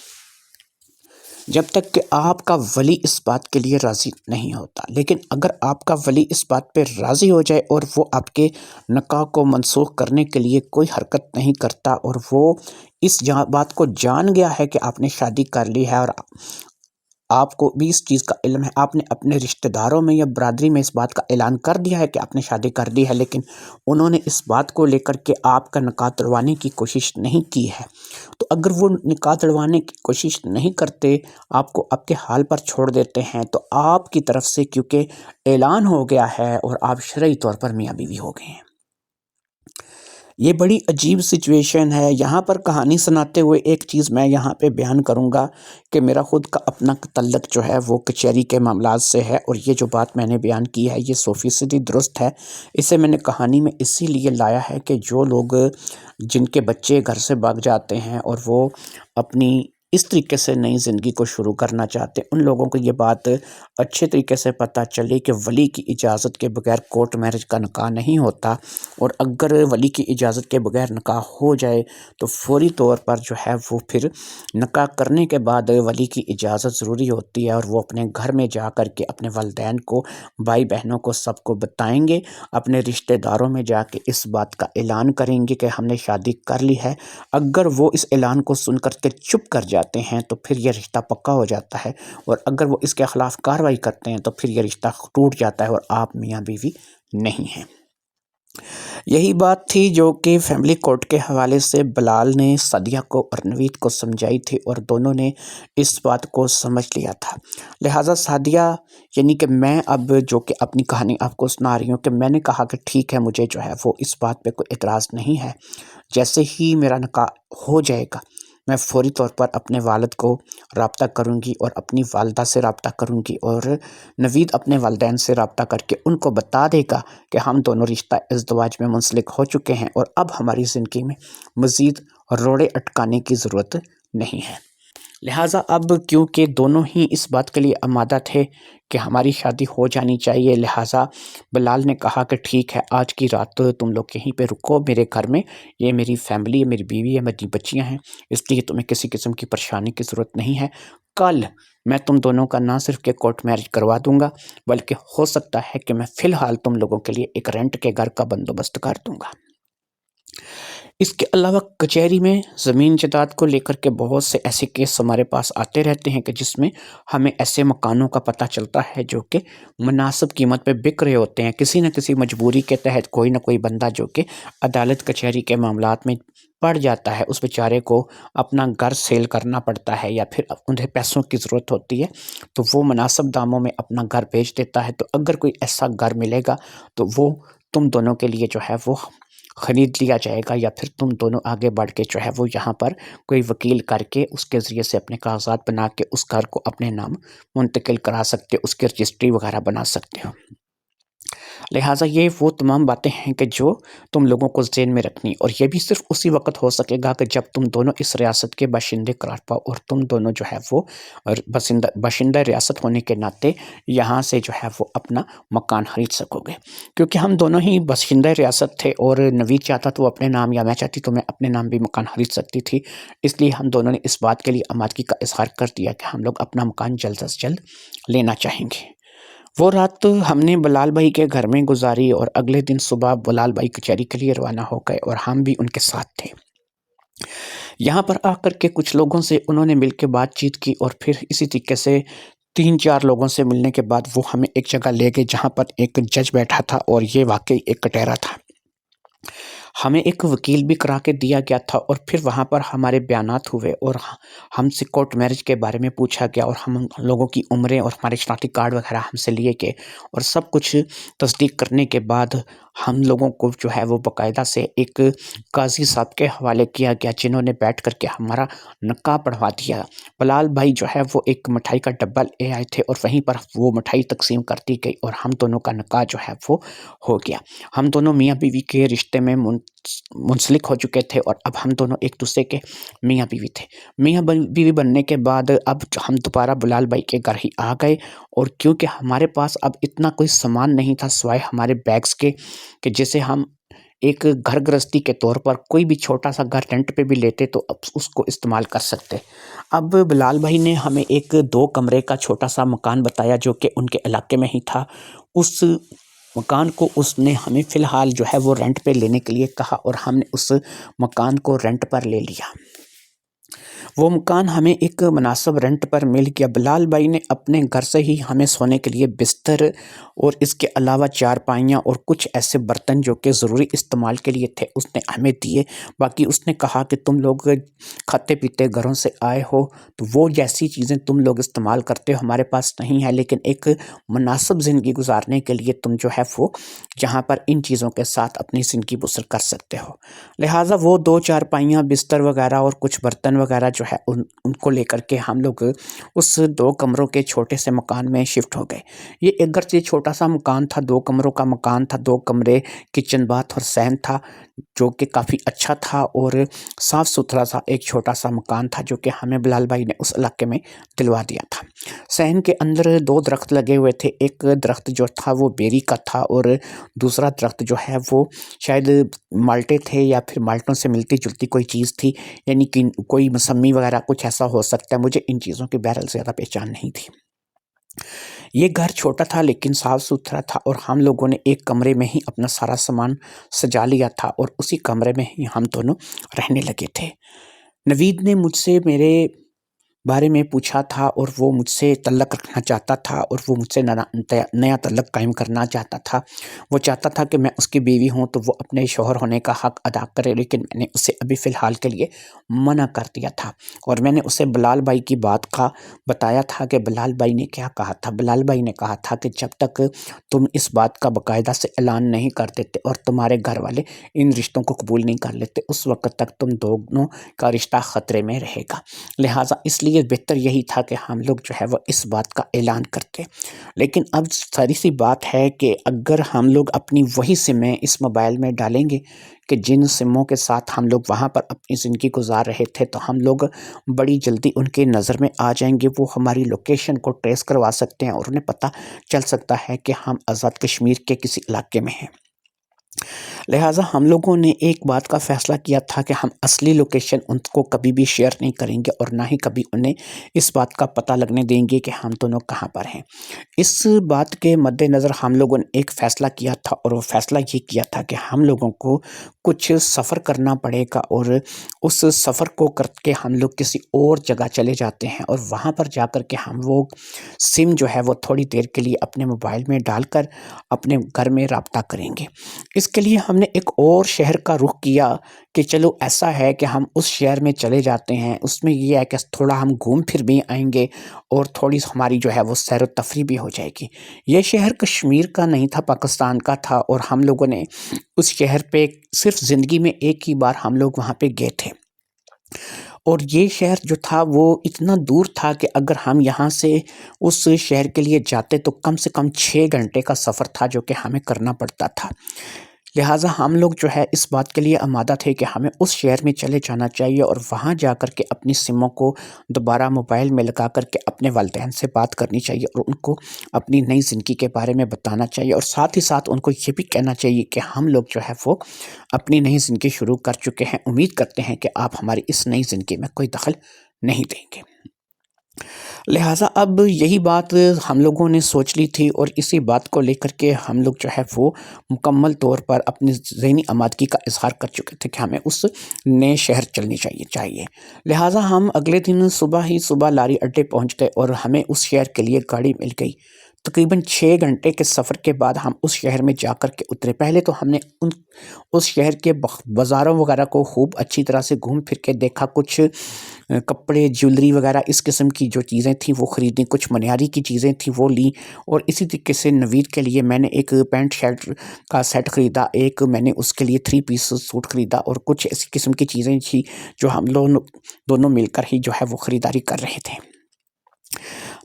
[SPEAKER 1] جب تک کہ آپ کا ولی اس بات کے لیے راضی نہیں ہوتا۔ لیکن اگر آپ کا ولی اس بات پہ راضی ہو جائے اور وہ آپ کے نکاح کو منسوخ کرنے کے لیے کوئی حرکت نہیں کرتا، اور وہ اس بات کو جان گیا ہے کہ آپ نے شادی کر لی ہے اور آپ کو بھی اس چیز کا علم ہے، آپ نے اپنے رشتہ داروں میں یا برادری میں اس بات کا اعلان کر دیا ہے کہ آپ نے شادی کر دی ہے، لیکن انہوں نے اس بات کو لے کر کے آپ کا نکاح تڑوانے کی کوشش نہیں کی ہے، تو اگر وہ نکاح تڑوانے کی کوشش نہیں کرتے، آپ کو آپ کے حال پر چھوڑ دیتے ہیں، تو آپ کی طرف سے کیونکہ اعلان ہو گیا ہے اور آپ شرعی طور پر میاں بیوی ہو گئے ہیں۔ یہ بڑی عجیب سچویشن ہے۔ یہاں پر کہانی سناتے ہوئے ایک چیز میں یہاں پہ بیان کروں گا کہ میرا خود کا اپنا تعلق جو ہے وہ کچہری کے معاملات سے ہے، اور یہ جو بات میں نے بیان کی ہے یہ 100% درست ہے۔ اسے میں نے کہانی میں اسی لیے لایا ہے کہ جو لوگ جن کے بچے گھر سے بھاگ جاتے ہیں اور وہ اپنی اس طریقے سے نئی زندگی کو شروع کرنا چاہتے ہیں، ان لوگوں کو یہ بات اچھے طریقے سے پتہ چلے کہ ولی کی اجازت کے بغیر کورٹ میرج کا نکاح نہیں ہوتا، اور اگر ولی کی اجازت کے بغیر نکاح ہو جائے تو فوری طور پر جو ہے وہ پھر نکاح کرنے کے بعد ولی کی اجازت ضروری ہوتی ہے، اور وہ اپنے گھر میں جا کر کے اپنے والدین کو، بھائی بہنوں کو، سب کو بتائیں گے، اپنے رشتہ داروں میں جا کے اس بات کا اعلان کریں گے کہ ہم نے شادی کر لی ہے۔ اگر وہ اس اعلان کو سن کر کے چپ کر جاتے ہیں تو پھر یہ رشتہ پکا ہو جاتا ہے، اور اگر وہ اس کے خلاف کارروائی کرتے ہیں تو پھر یہ رشتہ ٹوٹ جاتا ہے اور آپ میاں بیوی نہیں ہیں۔ یہی بات تھی جو کہ فیملی کورٹ کے حوالے سے بلال نے سعدیہ کو اور نوید کو سمجھائی تھی، اور دونوں نے اس بات کو سمجھ لیا تھا۔ لہٰذا سعدیہ یعنی کہ میں اب جو کہ اپنی کہانی آپ کو سنا رہی ہوں کہ میں نے کہا کہ ٹھیک ہے، مجھے جو ہے وہ اس بات پہ کوئی اعتراض نہیں ہے، جیسے ہی میرا نکاح ہو جائے گا میں فوری طور پر اپنے والد کو رابطہ کروں گی اور اپنی والدہ سے رابطہ کروں گی، اور نوید اپنے والدین سے رابطہ کر کے ان کو بتا دے گا کہ ہم دونوں رشتہ ازدواج میں منسلک ہو چکے ہیں، اور اب ہماری زندگی میں مزید روڑے اٹکانے کی ضرورت نہیں ہے۔ لہٰذا اب کیونکہ دونوں ہی اس بات کے لیے آمادہ تھے کہ ہماری شادی ہو جانی چاہیے، لہٰذا بلال نے کہا کہ ٹھیک ہے، آج کی رات تم لوگ یہیں پہ رکو میرے گھر میں، یہ میری فیملی ہے، میری بیوی ہے، میری بچیاں ہیں، اس لیے تمہیں کسی قسم کی پریشانی کی ضرورت نہیں ہے۔ کل میں تم دونوں کا نہ صرف کہ کورٹ میرج کروا دوں گا، بلکہ ہو سکتا ہے کہ میں فی الحال تم لوگوں کے لیے ایک رینٹ کے گھر کا بندوبست کر دوں گا۔ اس کے علاوہ کچہری میں زمین جائیداد کو لے کر کے بہت سے ایسے کیس ہمارے پاس آتے رہتے ہیں کہ جس میں ہمیں ایسے مکانوں کا پتہ چلتا ہے جو کہ مناسب قیمت پہ بک رہے ہوتے ہیں، کسی نہ کسی مجبوری کے تحت کوئی نہ کوئی بندہ جو کہ عدالت کچہری کے معاملات میں پڑ جاتا ہے، اس بیچارے کو اپنا گھر سیل کرنا پڑتا ہے یا پھر انہیں پیسوں کی ضرورت ہوتی ہے، تو وہ مناسب داموں میں اپنا گھر بیچ دیتا ہے۔ تو اگر کوئی ایسا گھر ملے گا تو وہ تم دونوں کے لیے جو ہے وہ خرید لیا جائے گا، یا پھر تم دونوں آگے بڑھ کے جو ہے وہ یہاں پر کوئی وکیل کر کے اس کے ذریعے سے اپنے کاغذات بنا کے اس گھر کو اپنے نام منتقل کرا سکتے، اس کی رجسٹری وغیرہ بنا سکتے ہو۔ لہٰذا یہ وہ تمام باتیں ہیں کہ جو تم لوگوں کو ذہن میں رکھنی، اور یہ بھی صرف اسی وقت ہو سکے گا کہ جب تم دونوں اس ریاست کے باشندے قرار پاؤ، اور تم دونوں جو ہے وہ باشندہ ریاست ہونے کے ناطے یہاں سے جو ہے وہ اپنا مکان خرید سکو گے، کیونکہ ہم دونوں ہی باشندہ ریاست تھے، اور نوید چاہتا تو وہ اپنے نام، یا میں چاہتی تو میں اپنے نام بھی مکان خرید سکتی تھی، اس لیے ہم دونوں نے اس بات کے لیے آمادگی کا اظہار کر دیا کہ ہم لوگ اپنا مکان جلد از جلد لینا چاہیں گے۔ وہ رات ہم نے بلال بھائی کے گھر میں گزاری، اور اگلے دن صبح بلال بھائی کچہری کے لیے روانہ ہو گئے، اور ہم بھی ان کے ساتھ تھے۔ یہاں پر آ کر کے کچھ لوگوں سے انہوں نے مل کے بات چیت کی، اور پھر اسی طریقے سے 3-4 لوگوں سے ملنے کے بعد وہ ہمیں ایک جگہ لے گئے جہاں پر ایک جج بیٹھا تھا، اور یہ واقعی ایک کٹہرا تھا۔ ہمیں ایک وکیل بھی کرا کے دیا گیا تھا، اور پھر وہاں پر ہمارے بیانات ہوئے، اور ہم سے کورٹ میرج کے بارے میں پوچھا گیا، اور ہم لوگوں کی عمریں اور ہمارے شناختی کارڈ وغیرہ ہم سے لیے گئے، اور سب کچھ تصدیق کرنے کے بعد ہم لوگوں کو جو ہے وہ باقاعدہ سے ایک قاضی صاحب کے حوالے کیا گیا، جنہوں نے بیٹھ کر کے ہمارا نکاح پڑھوا دیا۔ بلال بھائی جو ہے وہ ایک مٹھائی کا ڈبہ لے آئے تھے، اور وہیں پر وہ مٹھائی تقسیم کر دی گئی، اور ہم دونوں کا نکاح جو ہے وہ ہو گیا۔ ہم دونوں میاں بیوی کے رشتے میں منسلک ہو چکے تھے، اور اب ہم دونوں ایک دوسرے کے میاں بیوی تھے۔ میاں بیوی بننے کے بعد اب ہم دوبارہ بلال بھائی کے گھر ہی آ گئے، اور کیونکہ ہمارے پاس اب اتنا کوئی سامان نہیں تھا سوائے ہمارے بیگز کے، کہ جسے ہم ایک گھر گرہستی کے طور پر کوئی بھی چھوٹا سا گھر رینٹ پہ بھی لیتے تو اب اس کو استعمال کر سکتے۔ اب بلال بھائی نے ہمیں ایک 2 کمرے کا چھوٹا سا مکان بتایا جو کہ ان کے علاقے میں ہی تھا۔ اس مکان کو اس نے ہمیں فی الحال جو ہے وہ رینٹ پہ لینے کے لیے کہا، اور ہم نے اس مکان کو رینٹ پر لے لیا۔ وہ مکان ہمیں ایک مناسب رینٹ پر مل گیا۔ بلال بھائی نے اپنے گھر سے ہی ہمیں سونے کے لیے بستر اور اس کے علاوہ چارپائیاں اور کچھ ایسے برتن جو کہ ضروری استعمال کے لیے تھے اس نے ہمیں دیے۔ باقی اس نے کہا کہ تم لوگ کھاتے پیتے گھروں سے آئے ہو تو وہ جیسی چیزیں تم لوگ استعمال کرتے ہو ہمارے پاس نہیں ہے، لیکن ایک مناسب زندگی گزارنے کے لیے تم جو ہے وہ یہاں پر ان چیزوں کے ساتھ اپنی زندگی بسر کر سکتے ہو۔ لہٰذا وہ 2 چارپائیاں، بستر وغیرہ اور کچھ برتن وغیرہ جو ہے ان کو لے کر کے ہم لوگ اس 2 کمروں کے چھوٹے سے مکان میں شفٹ ہو گئے۔ یہ اگرچہ چھوٹا سا مکان تھا، 2 کمروں کا مکان تھا، 2 کمرے، کچن باتھ اور صحن تھا جو کہ کافی اچھا تھا اور صاف ستھرا سا ایک چھوٹا سا مکان تھا جو کہ ہمیں بلال بھائی نے اس علاقے میں دلوا دیا تھا۔ صحن کے اندر 2 درخت لگے ہوئے تھے، ایک درخت جو تھا وہ بیری کا تھا اور دوسرا درخت جو ہے وہ شاید مالٹے تھے یا پھر مالٹوں سے ملتی جلتی کوئی چیز تھی، یعنی کہ کوئی موسمی وغیرہ کچھ ایسا ہو سکتا ہے، مجھے ان چیزوں کی بہرحال زیادہ پہچان نہیں تھی۔ یہ گھر چھوٹا تھا لیکن صاف ستھرا تھا اور ہم لوگوں نے ایک کمرے میں ہی اپنا سارا سامان سجا لیا تھا اور اسی کمرے میں ہی ہم دونوں رہنے لگے تھے۔ نوید نے مجھ سے میرے بارے میں پوچھا تھا اور وہ مجھ سے تعلق رکھنا چاہتا تھا اور وہ مجھ سے نیا تعلق قائم کرنا چاہتا تھا۔ وہ چاہتا تھا کہ میں اس کی بیوی ہوں تو وہ اپنے شوہر ہونے کا حق ادا کرے، لیکن میں نے اسے ابھی فی الحال کے لیے منع کر دیا تھا اور میں نے اسے بلال بھائی کی بات کا بتایا تھا کہ بلال بھائی نے کیا کہا تھا۔ بلال بھائی نے کہا تھا کہ جب تک تم اس بات کا باقاعدہ سے اعلان نہیں کر دیتے اور تمہارے گھر والے ان رشتوں کو قبول نہیں کر لیتے اس وقت تک تم دونوں کا رشتہ خطرے میں رہے گا، لہٰذا اس لیے بہتر یہی تھا کہ ہم لوگ جو ہے وہ اس بات کا اعلان کرتے۔ لیکن اب ساری سی بات ہے کہ اگر ہم لوگ اپنی وہی سمیں اس موبائل میں ڈالیں گے کہ جن سموں کے ساتھ ہم لوگ وہاں پر اپنی زندگی گزار رہے تھے تو ہم لوگ بڑی جلدی ان کے نظر میں آ جائیں گے، وہ ہماری لوکیشن کو ٹریس کروا سکتے ہیں اور انہیں پتہ چل سکتا ہے کہ ہم آزاد کشمیر کے کسی علاقے میں ہیں۔ لہٰذا ہم لوگوں نے ایک بات کا فیصلہ کیا تھا کہ ہم اصلی لوکیشن ان کو کبھی بھی شیئر نہیں کریں گے اور نہ ہی کبھی انہیں اس بات کا پتہ لگنے دیں گے کہ ہم دونوں کہاں پر ہیں۔ اس بات کے مد نظر ہم لوگوں نے ایک فیصلہ کیا تھا اور وہ فیصلہ یہ کیا تھا کہ ہم لوگوں کو کچھ سفر کرنا پڑے گا اور اس سفر کو کر کے ہم لوگ کسی اور جگہ چلے جاتے ہیں اور وہاں پر جا کر کے ہم وہ سم جو ہے وہ تھوڑی دیر کے لیے اپنے موبائل میں ڈال کر اپنے گھر میں رابطہ کریں گے۔ اس کے لیے ہم نے ایک اور شہر کا رخ کیا کہ چلو ایسا ہے کہ ہم اس شہر میں چلے جاتے ہیں، اس میں یہ ہے کہ تھوڑا ہم گھوم پھر بھی آئیں گے اور تھوڑی ہماری جو ہے وہ سیر و تفریح بھی ہو جائے گی۔ یہ شہر کشمیر کا نہیں تھا، پاکستان کا تھا اور ہم لوگوں نے اس شہر پہ صرف زندگی میں ایک ہی بار ہم لوگ وہاں پہ گئے تھے اور یہ شہر جو تھا وہ اتنا دور تھا کہ اگر ہم یہاں سے اس شہر کے لیے جاتے تو کم سے کم 6 گھنٹے کا سفر تھا جو کہ ہمیں کرنا پڑتا تھا۔ لہٰذا ہم لوگ جو ہے اس بات کے لیے آمادہ تھے کہ ہمیں اس شہر میں چلے جانا چاہیے اور وہاں جا کر کے اپنی سموں کو دوبارہ موبائل میں لگا کر کے اپنے والدین سے بات کرنی چاہیے اور ان کو اپنی نئی زندگی کے بارے میں بتانا چاہیے اور ساتھ ہی ساتھ ان کو یہ بھی کہنا چاہیے کہ ہم لوگ جو ہے وہ اپنی نئی زندگی شروع کر چکے ہیں، امید کرتے ہیں کہ آپ ہماری اس نئی زندگی میں کوئی دخل نہیں دیں گے۔ لہٰذا اب یہی بات ہم لوگوں نے سوچ لی تھی اور اسی بات کو لے کر کے ہم لوگ جو ہے وہ مکمل طور پر اپنی ذہنی آمادگی کا اظہار کر چکے تھے کہ ہمیں اس نئے شہر چلنی چاہیے۔ لہٰذا ہم اگلے دن صبح لاری اڈے پہنچ گئے اور ہمیں اس شہر کے لیے گاڑی مل گئی۔ تقریباً 6 گھنٹے کے سفر کے بعد ہم اس شہر میں جا کر کے اترے۔ پہلے تو ہم نے اس شہر کے بازاروں وغیرہ کو خوب اچھی طرح سے گھوم پھر کے دیکھا، کچھ کپڑے، جیولری وغیرہ اس قسم کی جو چیزیں تھیں وہ خریدیں، کچھ منیاری کی چیزیں تھیں وہ لیں اور اسی طریقے سے نوید کے لیے میں نے ایک پینٹ شرٹ کا سیٹ خریدا، ایک میں نے اس کے لیے 3 پیس سوٹ خریدا اور کچھ اسی قسم کی چیزیں تھیں جو ہم لوگ دونوں مل کر ہی جو ہے وہ خریداری کر رہے تھے۔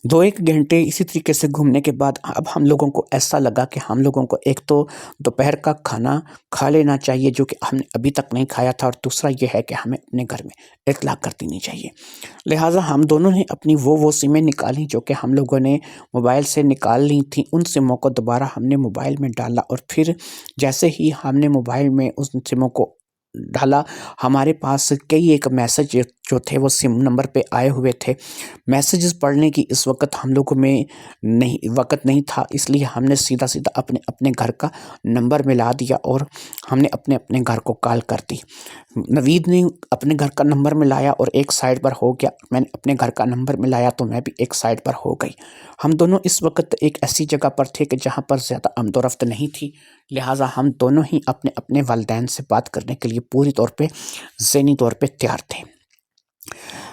[SPEAKER 1] 2-1 گھنٹے اسی طریقے سے گھومنے کے بعد اب ہم لوگوں کو ایسا لگا کہ ہم لوگوں کو ایک تو دوپہر کا کھانا کھا لینا چاہیے جو کہ ہم نے ابھی تک نہیں کھایا تھا اور دوسرا یہ ہے کہ ہمیں اپنے گھر میں اطلاع کر دینی چاہیے۔ لہٰذا ہم دونوں نے اپنی وہ سمیں نکالی جو کہ ہم لوگوں نے موبائل سے نکال لی تھیں، ان سموں کو دوبارہ ہم نے موبائل میں ڈالا اور پھر جیسے ہی ہم نے موبائل میں اس سموں کو ڈالا ہمارے پاس کئی ایک میسج جو تھے وہ سم نمبر پہ آئے ہوئے تھے. میسیجز پڑھنے کی اس وقت ہم لوگوں میں وقت نہیں تھا، اس لیے ہم نے سیدھا اپنے اپنے گھر کا نمبر ملا دیا اور ہم نے اپنے اپنے گھر کو کال کر دی. نوید نے اپنے گھر کا نمبر ملایا اور ایک سائڈ پر ہو گیا، میں نے اپنے گھر کا نمبر ملایا تو میں بھی ایک سائڈ پر ہو گئی. ہم دونوں اس وقت ایک ایسی جگہ پر تھے کہ جہاں پر زیادہ آمد و رفت نہیں تھی، لہٰذا ہم دونوں ہی اپنے اپنے والدین سے بات کرنے کے لیے پوری طور پہ ذہنی طور پہ تیار تھے.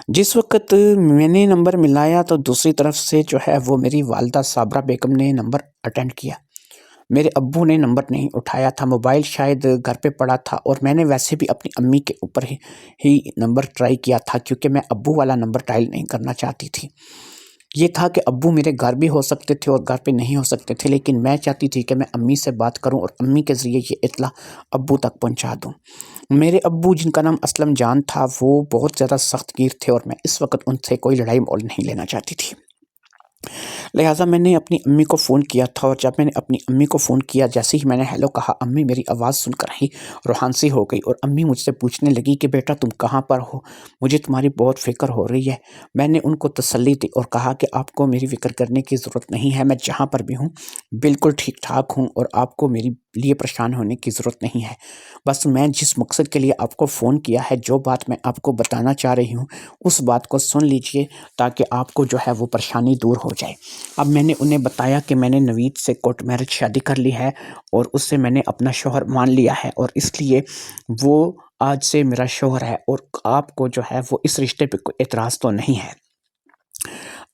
[SPEAKER 1] جس وقت میں نے نمبر ملایا تو دوسری طرف سے جو ہے وہ میری والدہ صابرہ بیگم نے نمبر اٹینڈ کیا. میرے ابو نے نمبر نہیں اٹھایا تھا، موبائل شاید گھر پہ پڑا تھا، اور میں نے ویسے بھی اپنی امی کے اوپر ہی نمبر ٹرائی کیا تھا کیونکہ میں ابو والا نمبر ڈائل نہیں کرنا چاہتی تھی. یہ تھا کہ ابو میرے گھر بھی ہو سکتے تھے اور گھر پہ نہیں ہو سکتے تھے، لیکن میں چاہتی تھی کہ میں امی سے بات کروں اور امی کے ذریعے یہ اطلاع ابو تک پہنچا دوں. میرے ابو جن کا نام اسلم جان تھا وہ بہت زیادہ سخت گیر تھے اور میں اس وقت ان سے کوئی لڑائی مول نہیں لینا چاہتی تھی. لہٰذا میں نے اپنی امی کو فون کیا تھا، اور جب میں نے اپنی امی کو فون کیا، جیسے ہی میں نے ہیلو کہا، امی میری آواز سن کر ہی روحان سی ہو گئی اور امی مجھ سے پوچھنے لگی کہ بیٹا تم کہاں پر ہو، مجھے تمہاری بہت فکر ہو رہی ہے. میں نے ان کو تسلی دی اور کہا کہ آپ کو میری فکر کرنے کی ضرورت نہیں ہے، میں جہاں پر بھی ہوں بالکل ٹھیک ٹھاک ہوں اور آپ کو میری لیے پریشان ہونے کی ضرورت نہیں ہے. بس میں جس مقصد کے لیے آپ کو فون کیا ہے، جو بات میں آپ کو بتانا چاہ رہی ہوں اس بات کو سن لیجئے تاکہ آپ کو جو ہے وہ پریشانی دور ہو جائے. اب میں نے انہیں بتایا کہ میں نے نوید سے کورٹ میرج شادی کر لی ہے اور اس سے میں نے اپنا شوہر مان لیا ہے، اور اس لیے وہ آج سے میرا شوہر ہے، اور آپ کو جو ہے وہ اس رشتے پہ کوئی اعتراض تو نہیں ہے.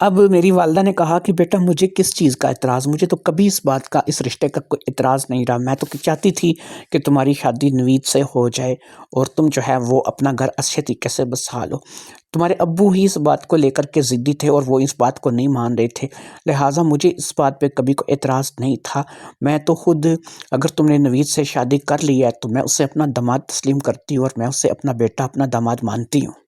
[SPEAKER 1] اب میری والدہ نے کہا کہ بیٹا مجھے کس چیز کا اعتراض، مجھے تو کبھی اس بات کا، اس رشتے کا کوئی اعتراض نہیں رہا. میں تو چاہتی تھی کہ تمہاری شادی نوید سے ہو جائے اور تم جو ہے وہ اپنا گھر اچھے طریقے سے بسا لو. تمہارے ابو ہی اس بات کو لے کر کے ضدی تھے اور وہ اس بات کو نہیں مان رہے تھے، لہٰذا مجھے اس بات پہ کبھی کوئی اعتراض نہیں تھا. میں تو خود، اگر تم نے نوید سے شادی کر لی ہے تو میں اسے اپنا داماد تسلیم کرتی ہوں اور میں اسے اپنا بیٹا، اپنا داماد مانتی ہوں.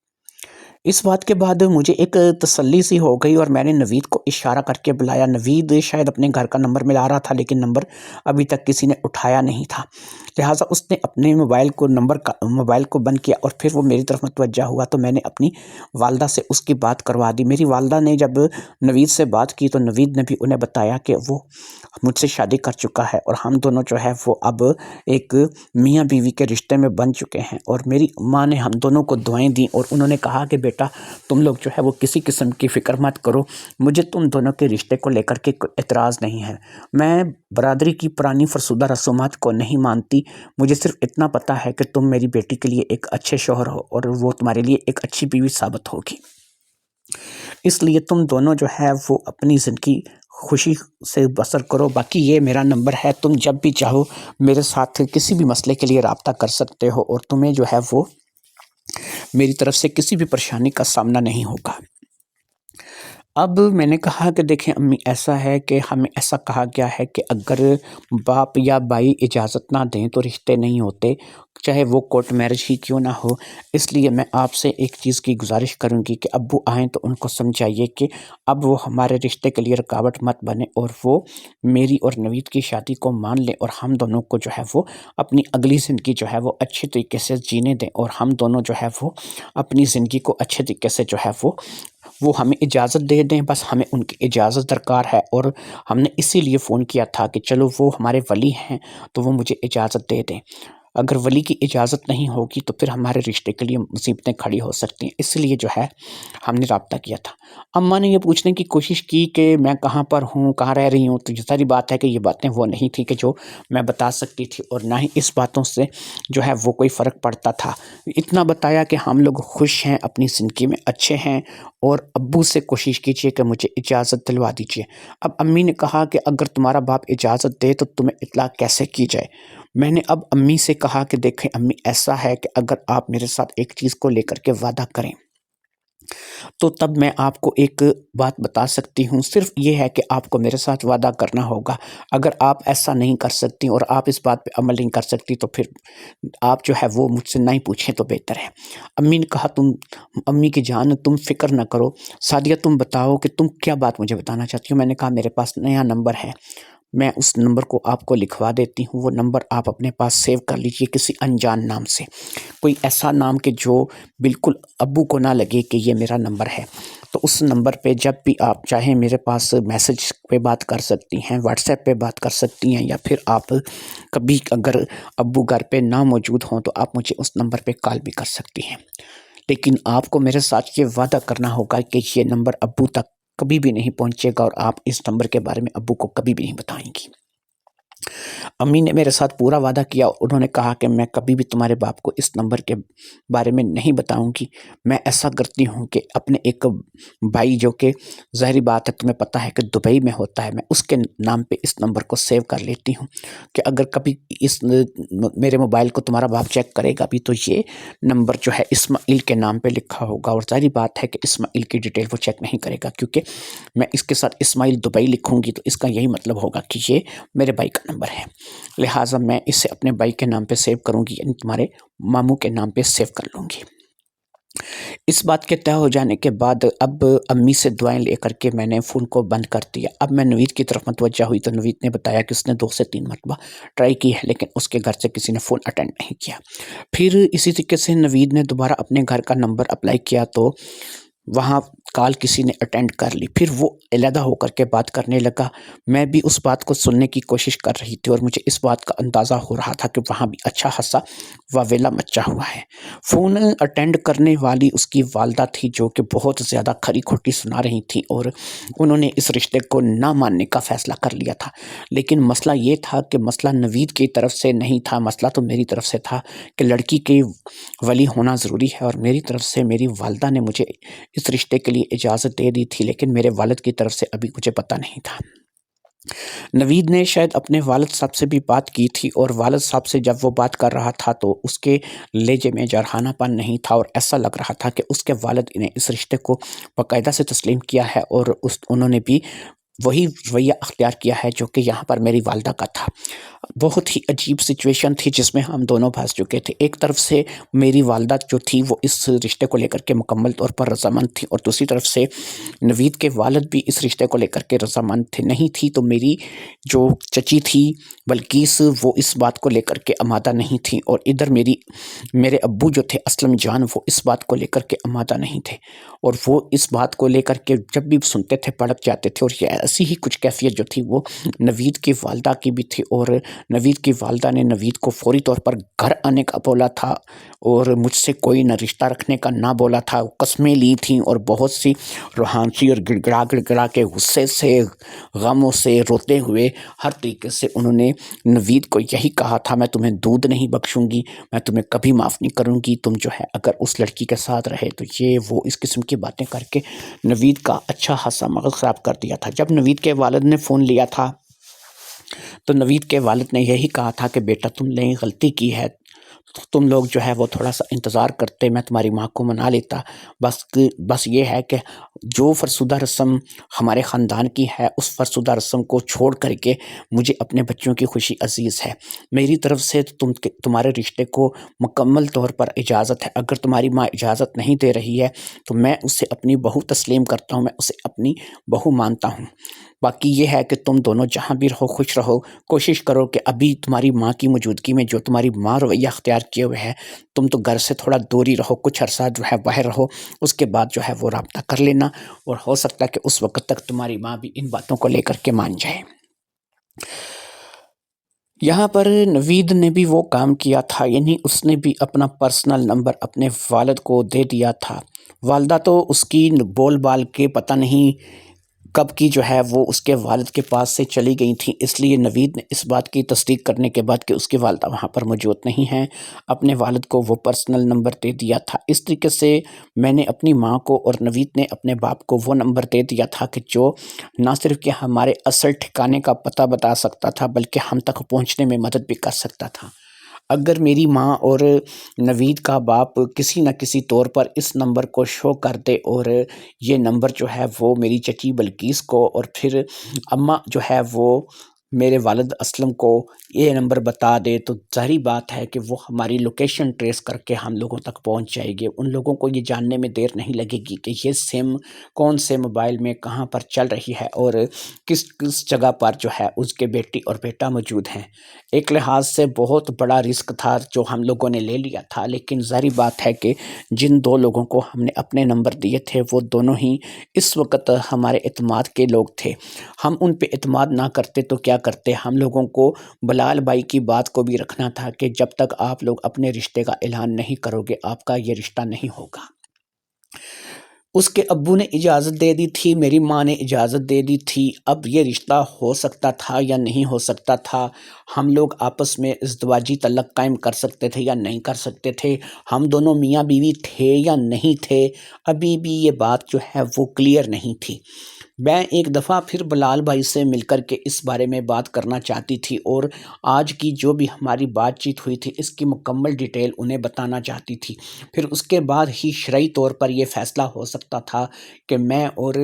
[SPEAKER 1] اس بات کے بعد مجھے ایک تسلی سی ہو گئی اور میں نے نوید کو اشارہ کر کے بلایا. نوید شاید اپنے گھر کا نمبر ملا رہا تھا لیکن نمبر ابھی تک کسی نے اٹھایا نہیں تھا، لہٰذا اس نے اپنے موبائل کو بند کیا اور پھر وہ میری طرف متوجہ ہوا تو میں نے اپنی والدہ سے اس کی بات کروا دی. میری والدہ نے جب نوید سے بات کی تو نوید نے بھی انہیں بتایا کہ وہ مجھ سے شادی کر چکا ہے اور ہم دونوں جو ہے وہ اب ایک میاں بیوی کے رشتے میں بن چکے ہیں. اور میری ماں نے ہم دونوں کو دعائیں دیں اور انہوں نے کہا کہ بیٹا تم لوگ جو ہے وہ کسی قسم کی فکر مت کرو، مجھے تم دونوں کے رشتے کو لے کر کے کوئی اعتراض نہیں ہے. میں برادری کی پرانی فرسودہ رسومات کو نہیں مانتی، مجھے صرف اتنا پتہ ہے کہ تم میری بیٹی کے لیے ایک اچھے شوہر ہو اور وہ تمہارے لیے ایک اچھی بیوی ثابت ہوگی، اس لیے تم دونوں جو ہے وہ اپنی زندگی خوشی سے بسر کرو. باقی یہ میرا نمبر ہے، تم جب بھی چاہو میرے ساتھ کسی بھی مسئلے کے لیے رابطہ کر سکتے ہو اور تمہیں جو ہے وہ میری طرف سے کسی بھی پریشانی کا سامنا نہیں ہوگا. اب میں نے کہا کہ دیکھیں امی، ایسا ہے کہ ہمیں ایسا کہا گیا ہے کہ اگر باپ یا بھائی اجازت نہ دیں تو رشتے نہیں ہوتے، چاہے وہ کورٹ میرج ہی کیوں نہ ہو. اس لیے میں آپ سے ایک چیز کی گزارش کروں گی کہ ابو آئیں تو ان کو سمجھائیے کہ اب وہ ہمارے رشتے کے لیے رکاوٹ مت بنے اور وہ میری اور نوید کی شادی کو مان لیں اور ہم دونوں کو جو ہے وہ اپنی اگلی زندگی جو ہے وہ اچھے طریقے سے جینے دیں اور ہم دونوں جو ہے وہ اپنی زندگی کو اچھے طریقے سے جو ہے وہ ہمیں اجازت دے دیں. بس ہمیں ان کی اجازت درکار ہے اور ہم نے اسی لیے فون کیا تھا کہ چلو وہ ہمارے ولی ہیں تو وہ مجھے اجازت دے دیں. اگر ولی کی اجازت نہیں ہوگی تو پھر ہمارے رشتے کے لیے مصیبتیں کھڑی ہو سکتی ہیں، اس لیے جو ہے ہم نے رابطہ کیا تھا. اماں نے یہ پوچھنے کی کوشش کی کہ میں کہاں پر ہوں، کہاں رہ رہی ہوں، تو یہ ساری بات ہے کہ یہ باتیں وہ نہیں تھی کہ جو میں بتا سکتی تھی اور نہ ہی اس باتوں سے جو ہے وہ کوئی فرق پڑتا تھا. اتنا بتایا کہ ہم لوگ خوش ہیں، اپنی زندگی میں اچھے ہیں اور ابو سے کوشش کیجئے کہ مجھے اجازت دلوا دیجئے. اب امی نے کہا کہ اگر تمہارا باپ اجازت دے تو تمہیں اطلاع کیسے کی جائے. میں نے اب امی سے کہا کہ دیکھیں امی، ایسا ہے کہ اگر آپ میرے ساتھ ایک چیز کو لے کر کے وعدہ کریں تو تب میں آپ کو ایک بات بتا سکتی ہوں. صرف یہ ہے کہ آپ کو میرے ساتھ وعدہ کرنا ہوگا. اگر آپ ایسا نہیں کر سکتی اور آپ اس بات پہ عمل نہیں کر سکتی تو پھر آپ جو ہے وہ مجھ سے نہ ہی پوچھیں تو بہتر ہے. امی نے کہا امی کی جان تم فکر نہ کرو، سعدیہ تم بتاؤ کہ تم کیا بات مجھے بتانا چاہتی ہو. میں نے کہا میرے پاس نیا نمبر ہے، میں اس نمبر کو آپ کو لکھوا دیتی ہوں، وہ نمبر آپ اپنے پاس سیو کر لیجئے کسی انجان نام سے. کوئی ایسا نام کہ جو بالکل ابو کو نہ لگے کہ یہ میرا نمبر ہے، تو اس نمبر پہ جب بھی آپ چاہیں میرے پاس میسج پہ بات کر سکتی ہیں، واٹس ایپ پہ بات کر سکتی ہیں، یا پھر آپ کبھی اگر ابو گھر پہ نہ موجود ہوں تو آپ مجھے اس نمبر پہ کال بھی کر سکتی ہیں۔ لیکن آپ کو میرے ساتھ یہ وعدہ کرنا ہوگا کہ یہ نمبر ابو تک کبھی بھی نہیں پہنچے گا، اور آپ اس نمبر کے بارے میں ابو کو کبھی بھی نہیں بتائیں گی۔ امی نے میرے ساتھ پورا وعدہ کیا، انہوں نے کہا کہ میں کبھی بھی تمہارے باپ کو اس نمبر کے بارے میں نہیں بتاؤں گی۔ میں ایسا کرتی ہوں کہ اپنے ایک بھائی جو کہ ظاہری بات ہے تمہیں پتہ ہے کہ دبئی میں ہوتا ہے، میں اس کے نام پہ اس نمبر کو سیو کر لیتی ہوں کہ اگر کبھی اس میرے موبائل کو تمہارا باپ چیک کرے گا بھی تو یہ نمبر جو ہے اسماعیل کے نام پہ لکھا ہوگا، اور ظاہری بات ہے کہ اسماعیل کی ڈیٹیل وہ چیک نہیں کرے گا، کیونکہ میں اس کے ساتھ اسماعیل دبئی لکھوں گی تو اس کا یہی مطلب ہوگا کہ یہ میرے بھائی کا نمبر ہے، لہٰذا میں اسے اپنے بھائی کے نام پہ سیو کروں گی، یعنی تمہارے ماموں کے نام پہ سیو کر لوں گی۔ اس بات کے طے ہو جانے کے بعد اب امی سے دعائیں لے کر کے میں نے فون کو بند کر دیا۔ اب میں نوید کی طرف متوجہ ہوئی تو نوید نے بتایا کہ اس نے 2 سے 3 مرتبہ ٹرائی کی ہے، لیکن اس کے گھر سے کسی نے فون اٹینڈ نہیں کیا۔ پھر اسی طریقے سے نوید نے دوبارہ اپنے گھر کا نمبر اپلائی کیا تو وہاں کال کسی نے اٹینڈ کر لی، پھر وہ علیحدہ ہو کر کے بات کرنے لگا۔ میں بھی اس بات کو سننے کی کوشش کر رہی تھی، اور مجھے اس بات کا اندازہ ہو رہا تھا کہ وہاں بھی اچھا خاصا واویلا مچا ہوا ہے۔ فون اٹینڈ کرنے والی اس کی والدہ تھی، جو کہ بہت زیادہ کھری کھوٹی سنا رہی تھی، اور انہوں نے اس رشتے کو نہ ماننے کا فیصلہ کر لیا تھا۔ لیکن مسئلہ یہ تھا کہ مسئلہ نوید کی طرف سے نہیں تھا، مسئلہ تو میری طرف سے تھا کہ لڑکی کے ولی ہونا ضروری ہے، اور میری طرف سے میری والدہ نے مجھے اس رشتے کے لیے اجازت دے دی تھی، لیکن میرے والد کی طرف سے ابھی مجھے پتہ نہیں تھا۔ نوید نے شاید اپنے والد صاحب سے بھی بات کی تھی، اور والد صاحب سے جب وہ بات کر رہا تھا تو اس کے لہجے میں جرحانہ پن نہیں تھا، اور ایسا لگ رہا تھا کہ اس کے والد نے اس رشتے کو باقاعدہ سے تسلیم کیا ہے، اور انہوں نے بھی وہی رویہ اختیار کیا ہے جو کہ یہاں پر میری والدہ کا تھا۔ بہت ہی عجیب سچویشن تھی جس میں ہم دونوں پھنس چکے تھے۔ ایک طرف سے میری والدہ جو تھی وہ اس رشتے کو لے کر کے مکمل طور پر رضامند تھی، اور دوسری طرف سے نوید کے والد بھی اس رشتے کو لے کر کے رضامند تھے۔ نہیں تھی تو میری جو چچی تھی بلقیس، وہ اس بات کو لے کر کے آمادہ نہیں تھی، اور ادھر میرے ابو جو تھے اسلم جان، وہ اس بات کو لے کر کے آمادہ نہیں تھے، اور وہ اس بات کو لے کر کے جب بھی سنتے تھے بھڑک جاتے تھے۔ اور یہ ایسی ہی کچھ کیفیت جو تھی وہ نوید کی والدہ کی بھی تھی، اور نوید کی والدہ نے نوید کو فوری طور پر گھر آنے کا بولا تھا، اور مجھ سے کوئی نہ رشتہ رکھنے کا نہ بولا تھا، قسمیں لی تھیں، اور بہت سی روحانسی اور گڑ گڑا کے غصے سے غموں سے روتے ہوئے ہر طریقے سے انہوں نے نوید کو یہی کہا تھا، میں تمہیں دودھ نہیں بخشوں گی، میں تمہیں کبھی معاف نہیں کروں گی، تم جو ہے اگر اس لڑکی کے ساتھ رہے تو یہ وہ اس قسم کی باتیں کر کے نوید کا اچھا خاصا مغز خراب کر دیا تھا۔ جب نوید کے والد نے فون لیا تھا تو نوید کے والد نے یہی کہا تھا کہ بیٹا تم نے غلطی کی ہے، تم لوگ جو ہے وہ تھوڑا سا انتظار کرتے، میں تمہاری ماں کو منا لیتا، بس یہ ہے کہ جو فرسودہ رسم ہمارے خاندان کی ہے اس فرسودہ رسم کو چھوڑ کر کے مجھے اپنے بچوں کی خوشی عزیز ہے۔ میری طرف سے تمہارے رشتے کو مکمل طور پر اجازت ہے، اگر تمہاری ماں اجازت نہیں دے رہی ہے تو میں اسے اپنی بہو تسلیم کرتا ہوں، میں اسے اپنی بہو مانتا ہوں۔ باقی یہ ہے کہ تم دونوں جہاں بھی رہو خوش رہو، کوشش کرو کہ ابھی تمہاری ماں کی موجودگی میں جو تمہاری ماں رویہ اختیار کیے ہوئے ہے، تم تو گھر سے تھوڑا دوری رہو، کچھ عرصہ جو ہے باہر رہو، اس کے بعد جو ہے وہ رابطہ کر لینا، اور ہو سکتا ہے کہ اس وقت تک تمہاری ماں بھی ان باتوں کو لے کر کے مان جائے۔ یہاں پر نوید نے بھی وہ کام کیا تھا، یعنی اس نے بھی اپنا پرسنل نمبر اپنے والد کو دے دیا تھا۔ والدہ تو اس کی بول بال کے پتہ نہیں کب کی جو ہے وہ اس کے والد کے پاس سے چلی گئی تھیں، اس لیے نوید نے اس بات کی تصدیق کرنے کے بعد کہ اس کی والدہ وہاں پر موجود نہیں ہیں، اپنے والد کو وہ پرسنل نمبر دے دیا تھا۔ اس طریقے سے میں نے اپنی ماں کو اور نوید نے اپنے باپ کو وہ نمبر دے دیا تھا کہ جو نہ صرف کہ ہمارے اصل ٹھکانے کا پتہ بتا سکتا تھا بلکہ ہم تک پہنچنے میں مدد بھی کر سکتا تھا۔ اگر میری ماں اور نوید کا باپ کسی نہ کسی طور پر اس نمبر کو شو کر دے، اور یہ نمبر جو ہے وہ میری چچی بلقیس کو اور پھر اماں جو ہے وہ میرے والد اسلم کو یہ نمبر بتا دے تو ظاہری بات ہے کہ وہ ہماری لوکیشن ٹریس کر کے ہم لوگوں تک پہنچ جائے گی۔ ان لوگوں کو یہ جاننے میں دیر نہیں لگے گی کہ یہ سم کون سے موبائل میں کہاں پر چل رہی ہے اور کس کس جگہ پر جو ہے اس کے بیٹی اور بیٹا موجود ہیں۔ ایک لحاظ سے بہت بڑا رسک تھا جو ہم لوگوں نے لے لیا تھا، لیکن ظاہری بات ہے کہ جن دو لوگوں کو ہم نے اپنے نمبر دیے تھے وہ دونوں ہی اس وقت ہمارے اعتماد کے لوگ تھے۔ ہم ان پہ اعتماد نہ کرتے تو کیا کرتے؟ ہم لوگوں کو بلال بھائی کی بات کو بھی رکھنا تھا کہ جب تک آپ لوگ اپنے رشتے کا اعلان نہیں کرو گے آپ کا یہ رشتہ نہیں ہوگا۔ اس کے ابو نے اجازت دے دی تھی، میری ماں نے اجازت دے دی تھی، اب یہ رشتہ ہو سکتا تھا یا نہیں ہو سکتا تھا، ہم لوگ آپس میں ازدواجی تعلق قائم کر سکتے تھے یا نہیں کر سکتے تھے، ہم دونوں میاں بیوی تھے یا نہیں تھے، ابھی بھی یہ بات جو ہے وہ کلیئر نہیں تھی۔ میں ایک دفعہ پھر بلال بھائی سے مل کر کے اس بارے میں بات کرنا چاہتی تھی اور آج کی جو بھی ہماری بات چیت ہوئی تھی اس کی مکمل ڈیٹیل انہیں بتانا چاہتی تھی۔ پھر اس کے بعد ہی شرعی طور پر یہ فیصلہ ہو سکتا تھا کہ میں اور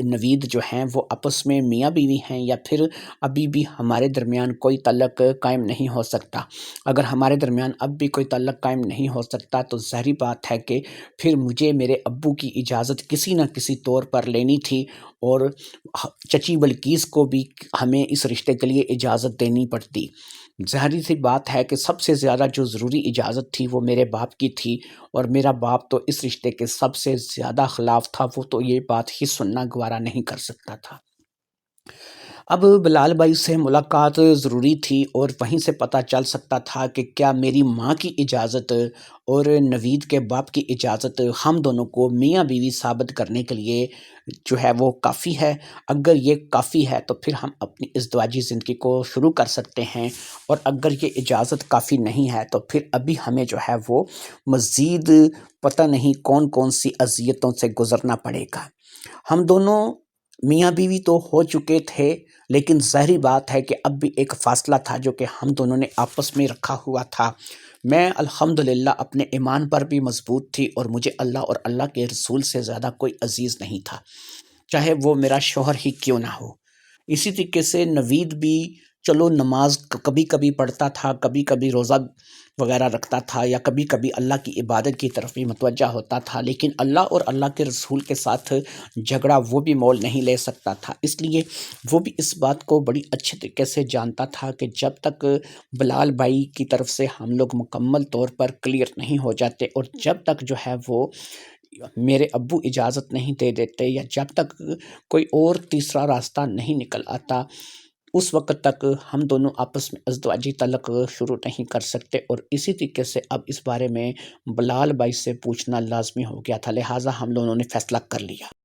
[SPEAKER 1] نوید جو ہیں وہ آپس میں میاں بیوی ہیں یا پھر ابھی بھی ہمارے درمیان کوئی تعلق قائم نہیں ہو سکتا۔ اگر ہمارے درمیان اب بھی کوئی تعلق قائم نہیں ہو سکتا تو ظاہری بات ہے کہ پھر مجھے میرے ابو کی اجازت کسی نہ کسی طور پر لینی تھی اور چچی بلقیس کو بھی ہمیں اس رشتے کے لیے اجازت دینی پڑتی۔ ظاہری سی بات ہے کہ سب سے زیادہ جو ضروری اجازت تھی وہ میرے باپ کی تھی، اور میرا باپ تو اس رشتے کے سب سے زیادہ خلاف تھا، وہ تو یہ بات ہی سننا گوارا نہیں کر سکتا تھا۔ اب بلال بھائی سے ملاقات ضروری تھی اور وہیں سے پتہ چل سکتا تھا کہ کیا میری ماں کی اجازت اور نوید کے باپ کی اجازت ہم دونوں کو میاں بیوی ثابت کرنے کے لیے جو ہے وہ کافی ہے۔ اگر یہ کافی ہے تو پھر ہم اپنی ازدواجی زندگی کو شروع کر سکتے ہیں، اور اگر یہ اجازت کافی نہیں ہے تو پھر ابھی ہمیں جو ہے وہ مزید پتہ نہیں کون کون سی اذیتوں سے گزرنا پڑے گا۔ ہم دونوں میاں بیوی تو ہو چکے تھے، لیکن ظاہری بات ہے کہ اب بھی ایک فاصلہ تھا جو کہ ہم دونوں نے آپس میں رکھا ہوا تھا۔ میں الحمدللہ اپنے ایمان پر بھی مضبوط تھی اور مجھے اللہ اور اللہ کے رسول سے زیادہ کوئی عزیز نہیں تھا، چاہے وہ میرا شوہر ہی کیوں نہ ہو۔ اسی طریقے سے نوید بھی چلو نماز کبھی کبھی پڑھتا تھا، کبھی کبھی روزہ وغیرہ رکھتا تھا، یا کبھی کبھی اللہ کی عبادت کی طرف بھی متوجہ ہوتا تھا، لیکن اللہ اور اللہ کے رسول کے ساتھ جھگڑا وہ بھی مول نہیں لے سکتا تھا۔ اس لیے وہ بھی اس بات کو بڑی اچھے طریقے سے جانتا تھا کہ جب تک بلال بھائی کی طرف سے ہم لوگ مکمل طور پر کلیئر نہیں ہو جاتے اور جب تک جو ہے وہ میرے ابو اجازت نہیں دے دیتے یا جب تک کوئی اور تیسرا راستہ نہیں نکل آتا، اس وقت تک ہم دونوں آپس میں ازدواجی تعلق شروع نہیں کر سکتے۔ اور اسی طریقے سے اب اس بارے میں بلال بھائی سے پوچھنا لازمی ہو گیا تھا، لہٰذا ہم دونوں نے فیصلہ کر لیا۔